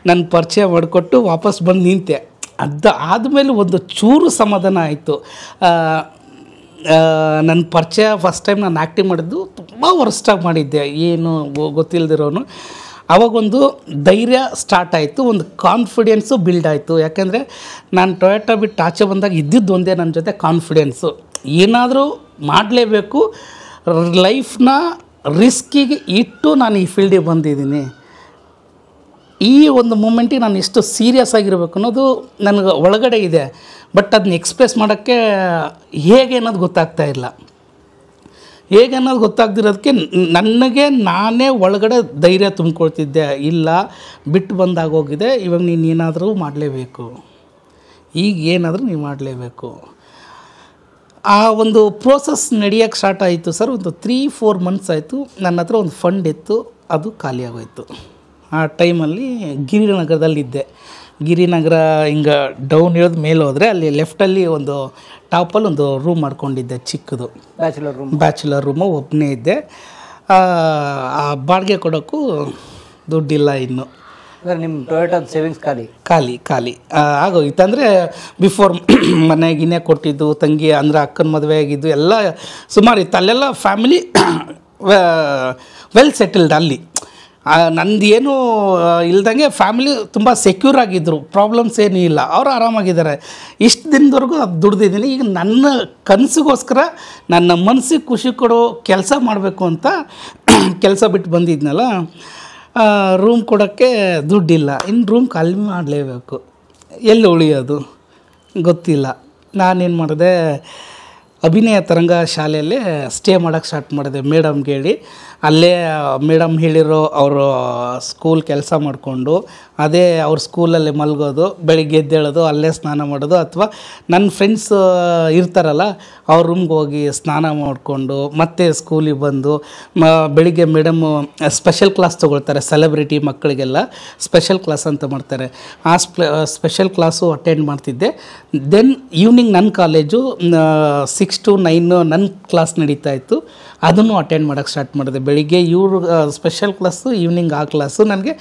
[SPEAKER 3] ನನ್ನ ಪರಿಚಯ ಮಾಡಿಕೊಟ್ಟು ವಾಪಸ್ ಬಂದು ನಿಂತೆ. ಆದಮೇಲೆ ಒಂದು ಚೂರು ಸಮಾಧಾನ ಆಯಿತು. ನನ್ನ ಪರಿಚಯ ಫಸ್ಟ್ ಟೈಮ್ ನಾನು ಆ್ಯಕ್ಟಿಂಗ್ ಮಾಡಿದ್ದು ತುಂಬ ವರ್ಸ್ಟಾಗಿ ಮಾಡಿದ್ದೆ, ಏನು ಗೊತ್ತಿಲ್ಲದಿರೋನು. ಆವಾಗೊಂದು ಧೈರ್ಯ ಸ್ಟಾರ್ಟ್ ಆಯಿತು, ಒಂದು ಕಾನ್ಫಿಡೆನ್ಸು ಬಿಲ್ಡ್ ಆಯಿತು. ಯಾಕೆಂದರೆ ನಾನು ಟೊಯೋಟಾ ಬಿಟ್ಟು ಆಚೆ ಬಂದಾಗ ಇದ್ದಿದ್ದು ಒಂದೇ ನನ್ನ ಜೊತೆ ಕಾನ್ಫಿಡೆನ್ಸು. ಏನಾದರೂ ಮಾಡಲೇಬೇಕು, ಲೈಫ್ನ ರಿಸ್ಕಿಗೆ ಇಟ್ಟು ನಾನು ಈ ಫೀಲ್ಡಿಗೆ ಬಂದಿದ್ದೀನಿ. ಈ ಒಂದು ಮೂಮೆಂಟಿಗೆ ನಾನು ಎಷ್ಟು ಸೀರಿಯಸ್ ಆಗಿರಬೇಕು ಅನ್ನೋದು ನನಗೆ ಒಳಗಡೆ ಇದೆ. ಬಟ್ ಅದನ್ನ ಎಕ್ಸ್ಪ್ರೆಸ್ ಮಾಡೋಕ್ಕೆ ಹೇಗೆ ಅನ್ನೋದು ಗೊತ್ತಾಗ್ತಾ ಇಲ್ಲ. ಹೇಗೆ ಅನ್ನೋದು ಗೊತ್ತಾಗ್ದಿರೋದಕ್ಕೆ ನನಗೆ ನಾನೇ ಒಳಗಡೆ ಧೈರ್ಯ ತುಂಬ್ಕೊಳ್ತಿದ್ದೆ. ಇಲ್ಲ, ಬಿಟ್ಟು ಬಂದಾಗೋಗಿದೆ, ಇವಾಗ ನೀನು ಏನಾದರೂ ಮಾಡಲೇಬೇಕು, ಈಗ ಏನಾದರೂ ನೀವು ಮಾಡಲೇಬೇಕು. ಆ ಒಂದು ಪ್ರೋಸೆಸ್ ನಡೆಯೋಕ್ಕೆ ಸ್ಟಾರ್ಟ್ ಆಯಿತು ಸರ್. ಒಂದು 3-4 ಮಂತ್ಸ್ ಆಯಿತು. ನನ್ನ ಹತ್ರ ಒಂದು ಫಂಡ್ ಇತ್ತು, ಅದು ಖಾಲಿಯಾಗೋಯಿತು. ಆ ಟೈಮಲ್ಲಿ ಗಿರಿನಗರದಲ್ಲಿದ್ದೆ. ಗಿರಿನಗರ ಹಿಂಗೆ ಡೌನ್ ಇಳಿದ ಮೇಲೆ ಹೋದರೆ ಅಲ್ಲಿ ಲೆಫ್ಟಲ್ಲಿ ಒಂದು ಟಾಪಲ್ಲಿ ಒಂದು ರೂಮ್ ಮಾಡ್ಕೊಂಡಿದ್ದೆ, ಚಿಕ್ಕದು ಬ್ಯಾಚುಲರ್ ರೂಮು. ಒಬ್ಬನೇ ಇದ್ದೆ. ಆ ಬಾಡಿಗೆ ಕೊಡೋಕ್ಕೂ ದುಡ್ಡಿಲ್ಲ ಇನ್ನು.
[SPEAKER 4] ನಿಮ್ಮ ಟೊಯೋಟಾ ಸೇವಿಂಗ್ಸ್
[SPEAKER 3] ಖಾಲಿ ಆಗೋಗಿತ್ತು. ಅಂದರೆ ಬಿಫೋರ್ ಮನೆಗಿನೇ ಕೊಟ್ಟಿದ್ದು, ತಂಗಿ ಅಂದರೆ ಅಕ್ಕನ ಮದುವೆ ಆಗಿದ್ದು ಎಲ್ಲ ಸುಮಾರು ಇತ್ತು. ಅಲ್ಲೆಲ್ಲ ಫ್ಯಾಮಿಲಿ ವೆಲ್ ಸೆಟಲ್ಡ್. ಅಲ್ಲಿ ನಂದು ಏನೂ ಇಲ್ದಂಗೆ ಫ್ಯಾಮಿಲಿ ತುಂಬ ಸೆಕ್ಯೂರ್ ಆಗಿದ್ದರು, ಪ್ರಾಬ್ಲಮ್ಸ್ ಏನೂ ಇಲ್ಲ, ಅವರು ಆರಾಮಾಗಿದ್ದಾರೆ. ಇಷ್ಟು ದಿನದವರೆಗೂ ಅದು ದುಡ್ದಿದ್ದೀನಿ. ಈಗ ನನ್ನ ಕನಸಿಗೋಸ್ಕರ ನನ್ನ ಮನಸ್ಸಿಗೆ ಖುಷಿ ಕೊಡೋ ಕೆಲಸ ಮಾಡಬೇಕು ಅಂತ ಕೆಲಸ ಬಿಟ್ಟು ಬಂದಿದ್ನಲ್ಲ, ರೂಮ್ ಕೊಡೋಕ್ಕೆ ದುಡ್ಡಿಲ್ಲ. ಇನ್ನು ರೂಮ್ ಖಾಲಿ ಮಾಡಲೇಬೇಕು, ಎಲ್ಲಿ ಉಳಿಯೋದು ಗೊತ್ತಿಲ್ಲ. ನಾನೇನು ಮಾಡಿದೆ, ಅಭಿನಯ ತರಂಗ ಶಾಲೆಯಲ್ಲೇ ಸ್ಟೇ ಮಾಡೋಕ್ಕೆ ಸ್ಟಾರ್ಟ್ ಮಾಡಿದೆ. ಮೇಡಮ್ಗೆ ಹೇಳಿ ಅಲ್ಲೇ ಮೇಡಮ್ ಹೇಳಿರೋ ಅವರು ಸ್ಕೂಲ್ ಕೆಲಸ ಮಾಡಿಕೊಂಡು ಅದೇ ಅವ್ರ ಸ್ಕೂಲಲ್ಲೇ ಮಲಗೋದು, ಬೆಳಿಗ್ಗೆ ಎದ್ದೇಳೋದು, ಅಲ್ಲೇ ಸ್ನಾನ ಮಾಡೋದು. ಅಥವಾ ನನ್ನ ಫ್ರೆಂಡ್ಸ್ ಇರ್ತಾರಲ್ಲ ಅವ್ರ ರೂಮ್ಗೆ ಹೋಗಿ ಸ್ನಾನ ಮಾಡಿಕೊಂಡು ಮತ್ತೆ ಸ್ಕೂಲಿಗೆ ಬಂದು ಬೆಳಿಗ್ಗೆ ಮೇಡಮ್ಮು ಸ್ಪೆಷಲ್ ಕ್ಲಾಸ್ ತೊಗೊಳ್ತಾರೆ. ಸೆಲೆಬ್ರಿಟಿ ಮಕ್ಕಳಿಗೆಲ್ಲ ಸ್ಪೆಷಲ್ ಕ್ಲಾಸ್ ಅಂತ ಮಾಡ್ತಾರೆ. ಆ ಸ್ಪೆಷಲ್ ಕ್ಲಾಸು ಅಟೆಂಡ್ ಮಾಡ್ತಿದ್ದೆ. ದೆನ್ ಈವ್ನಿಂಗ್ ನನ್ನ ಕಾಲೇಜು 6 to 9 ನನ್ನ ಕ್ಲಾಸ್ ನಡೀತಾ ಇತ್ತು, ಅದನ್ನು ಅಟೆಂಡ್ ಮಾಡೋಕ್ಕೆ ಸ್ಟಾರ್ಟ್ ಮಾಡಿದೆ. ಬೆಳಿಗ್ಗೆ ಇವರು ಸ್ಪೆಷಲ್ ಕ್ಲಾಸು, ಈವ್ನಿಂಗ್ ಆ ಕ್ಲಾಸು. ನನಗೆ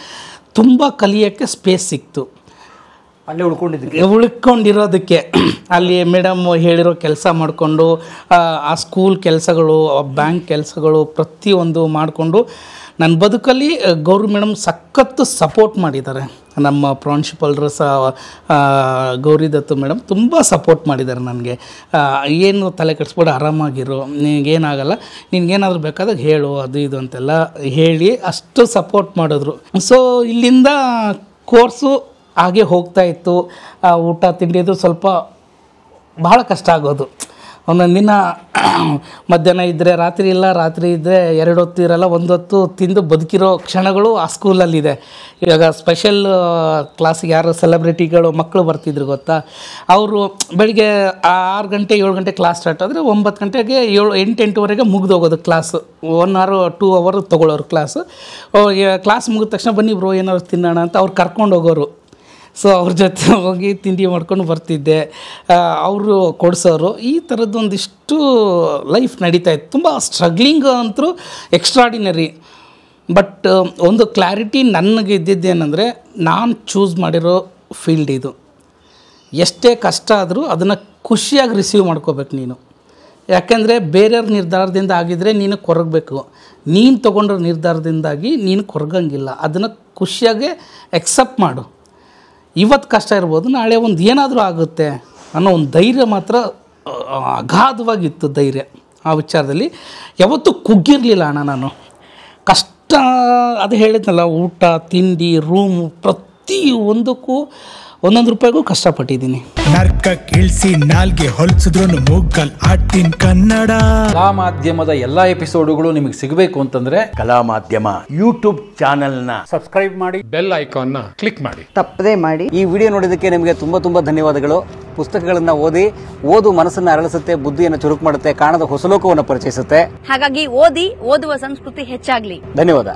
[SPEAKER 3] ತುಂಬ ಕಲಿಯೋಕ್ಕೆ ಸ್ಪೇಸ್ ಸಿಕ್ತು.
[SPEAKER 4] ಅಲ್ಲೇ
[SPEAKER 3] ಉಳ್ಕೊಂಡಿರೋದಕ್ಕೆ ಅಲ್ಲಿ ಮೇಡಮ್ ಹೇಳಿರೋ ಕೆಲಸ ಮಾಡಿಕೊಂಡು ಆ ಸ್ಕೂಲ್ ಕೆಲಸಗಳು, ಬ್ಯಾಂಕ್ ಕೆಲಸಗಳು ಪ್ರತಿಯೊಂದು ಮಾಡಿಕೊಂಡು ನನ್ನ ಬದುಕಲ್ಲಿ ಗೌರಿ ಮೇಡಮ್ ಸಖತ್ತು ಸಪೋರ್ಟ್ ಮಾಡಿದ್ದಾರೆ. ನಮ್ಮ ಪ್ರಾಂಶುಪಾಲರು ಗೌರಿ ದತ್ತು ಮೇಡಮ್ ತುಂಬ ಸಪೋರ್ಟ್ ಮಾಡಿದ್ದಾರೆ ನನಗೆ. ಏನು ತಲೆ ಕೆಡಿಸ್ಬಿಟ್ಟು ಆರಾಮಾಗಿರು, ನಿನಗೇನಾಗಲ್ಲ, ನಿನಗೇನಾದರೂ ಬೇಕಾದಾಗ ಹೇಳು, ಅದು ಇದು ಅಂತೆಲ್ಲ ಹೇಳಿ ಅಷ್ಟು ಸಪೋರ್ಟ್ ಮಾಡಿದ್ರು. ಸೊ ಇಲ್ಲಿಂದ ಕೋರ್ಸು ಹಾಗೆ ಹೋಗ್ತಾಯಿತ್ತು. ಊಟ ತಿಂಡಿದು ಸ್ವಲ್ಪ ಭಾಳ ಕಷ್ಟ ಆಗೋದು. ಒಂದೊಂದು ದಿನ ಮಧ್ಯಾಹ್ನ ಇದ್ದರೆ ರಾತ್ರಿ ಇಲ್ಲ, ರಾತ್ರಿ ಇದ್ದರೆ 2 ಹೊತ್ತು ಇರಲ್ಲ, 1 ಹೊತ್ತು ತಿಂದು ಬದುಕಿರೋ ಕ್ಷಣಗಳು ಆ ಸ್ಕೂಲಲ್ಲಿದೆ. ಇವಾಗ ಸ್ಪೆಷಲ್ ಕ್ಲಾಸಿಗೆ ಯಾರು ಸೆಲೆಬ್ರಿಟಿಗಳು ಮಕ್ಕಳು ಬರ್ತಿದ್ರು ಗೊತ್ತಾ, ಅವರು ಬೆಳಿಗ್ಗೆ 6 ಗಂಟೆ 7 ಗಂಟೆ ಕ್ಲಾಸ್ ಸ್ಟಾರ್ಟ್ ಆದರೆ 9 ಗಂಟೆಗೆ 8-8ವರೆಗೆ ಮುಗಿದೋಗೋದು ಕ್ಲಾಸು. 1 hour 2 hour ತೊಗೊಳ್ಳೋರು ಕ್ಲಾಸು. ಕ್ಲಾಸ್ ಮುಗಿದ ತಕ್ಷಣ ಬನ್ನಿ ಬ್ರೋ ಏನಾದ್ರು ತಿನ್ನೋಣ ಅಂತ ಅವ್ರು ಕರ್ಕೊಂಡು ಹೋಗೋರು. ಸೊ ಅವ್ರ ಜೊತೆ ಹೋಗಿ ತಿಂಡಿ ಮಾಡ್ಕೊಂಡು ಬರ್ತಿದ್ದೆ, ಅವರು ಕೊಡಿಸೋರು. ಈ ಥರದ್ದೊಂದಿಷ್ಟು ಲೈಫ್ ನಡೀತಾಯಿತ್ತು. ತುಂಬ ಸ್ಟ್ರಗ್ಲಿಂಗ್ ಅಂತೂ ಎಕ್ಸ್ಟ್ರಾಡಿನರಿ. ಬಟ್ ಒಂದು ಕ್ಲಾರಿಟಿ ನನಗೆ ಇದ್ದಿದ್ದೇನೆಂದರೆ, ನಾನು ಚೂಸ್ ಮಾಡಿರೋ ಫೀಲ್ಡ್ ಇದು. ಎಷ್ಟೇ ಕಷ್ಟ ಆದರೂ ಅದನ್ನು ಖುಷಿಯಾಗಿ ರಿಸೀವ್ ಮಾಡ್ಕೋಬೇಕು ನೀನು. ಯಾಕೆಂದರೆ ಬೇರೆಯವ್ರ ನಿರ್ಧಾರದಿಂದ ಆಗಿದ್ದರೆ ನೀನು ಕೊರಗಬೇಕು. ನೀನು ತೊಗೊಂಡಿರೋ ನಿರ್ಧಾರದಿಂದಾಗಿ ನೀನು ಕೊರಗಂಗಿಲ್ಲ. ಅದನ್ನು ಖುಷಿಯಾಗೆ ಎಕ್ಸೆಪ್ಟ್ ಮಾಡು. ಇವತ್ತು ಕಷ್ಟ ಇರ್ಬೋದು, ನಾಳೆ ಒಂದು ಏನಾದರೂ ಆಗುತ್ತೆ ಅನ್ನೋ ಒಂದು ಧೈರ್ಯ ಮಾತ್ರ ಅಗಾಧವಾಗಿತ್ತು. ಧೈರ್ಯ ಆ ವಿಚಾರದಲ್ಲಿ ಯಾವತ್ತೂ ಕುಗ್ಗಿರಲಿಲ್ಲ ಅಣ್ಣ ನಾನು. ಕಷ್ಟ ಅದು ಹೇಳಿದ್ನಲ್ಲ, ಊಟ ತಿಂಡಿ ರೂಮು ಪ್ರತಿ ಒಂದಕ್ಕೂ ಒಂದೊಂದು ರೂಪಾಯಿಗೂ ಕಷ್ಟಪಟ್ಟಿದ್ದೀನಿ.
[SPEAKER 6] ನರ್ಕ ಇಳಿಸಿ ನಾಲ್ಗೆ ಹೊಲ್ಸಿದ್ರು ಮೂಗಲ್ ಆಟಿನ್ ಕನ್ನಡ.
[SPEAKER 7] ಕಲಾ ಮಾಧ್ಯಮದ ಎಲ್ಲಾ ಎಪಿಸೋಡುಗಳು ನಿಮಗೆ ಸಿಗಬೇಕು ಅಂತಂದ್ರೆ
[SPEAKER 8] ಕಲಾ ಮಾಧ್ಯಮ ಯೂಟ್ಯೂಬ್ ಚಾನೆಲ್ನ
[SPEAKER 7] ಸಬ್ಸ್ಕ್ರೈಬ್ ಮಾಡಿ, ಬೆಲ್ ಐಕಾನ್ನ ಕ್ಲಿಕ್ ಮಾಡಿ,
[SPEAKER 9] ತಪ್ಪದೇ ಮಾಡಿ.
[SPEAKER 4] ಈ ವಿಡಿಯೋ ನೋಡಿದ್ದಕ್ಕೆ ನಿಮಗೆ ತುಂಬ ಧನ್ಯವಾದಗಳು. ಪುಸ್ತಕಗಳನ್ನು ಓದು ಮನಸ್ಸನ್ನು ಅರಳಿಸುತ್ತೆ, ಬುದ್ಧಿಯನ್ನು ಚುರುಕು ಮಾಡುತ್ತೆ, ಕಾಣದ ಹೊಸ ಲೋಕವನ್ನು ಪರಿಚಯಿಸುತ್ತೆ.
[SPEAKER 10] ಹಾಗಾಗಿ ಓದುವ ಸಂಸ್ಕೃತಿ ಹೆಚ್ಚಾಗ್ಲಿ.
[SPEAKER 4] ಧನ್ಯವಾದ.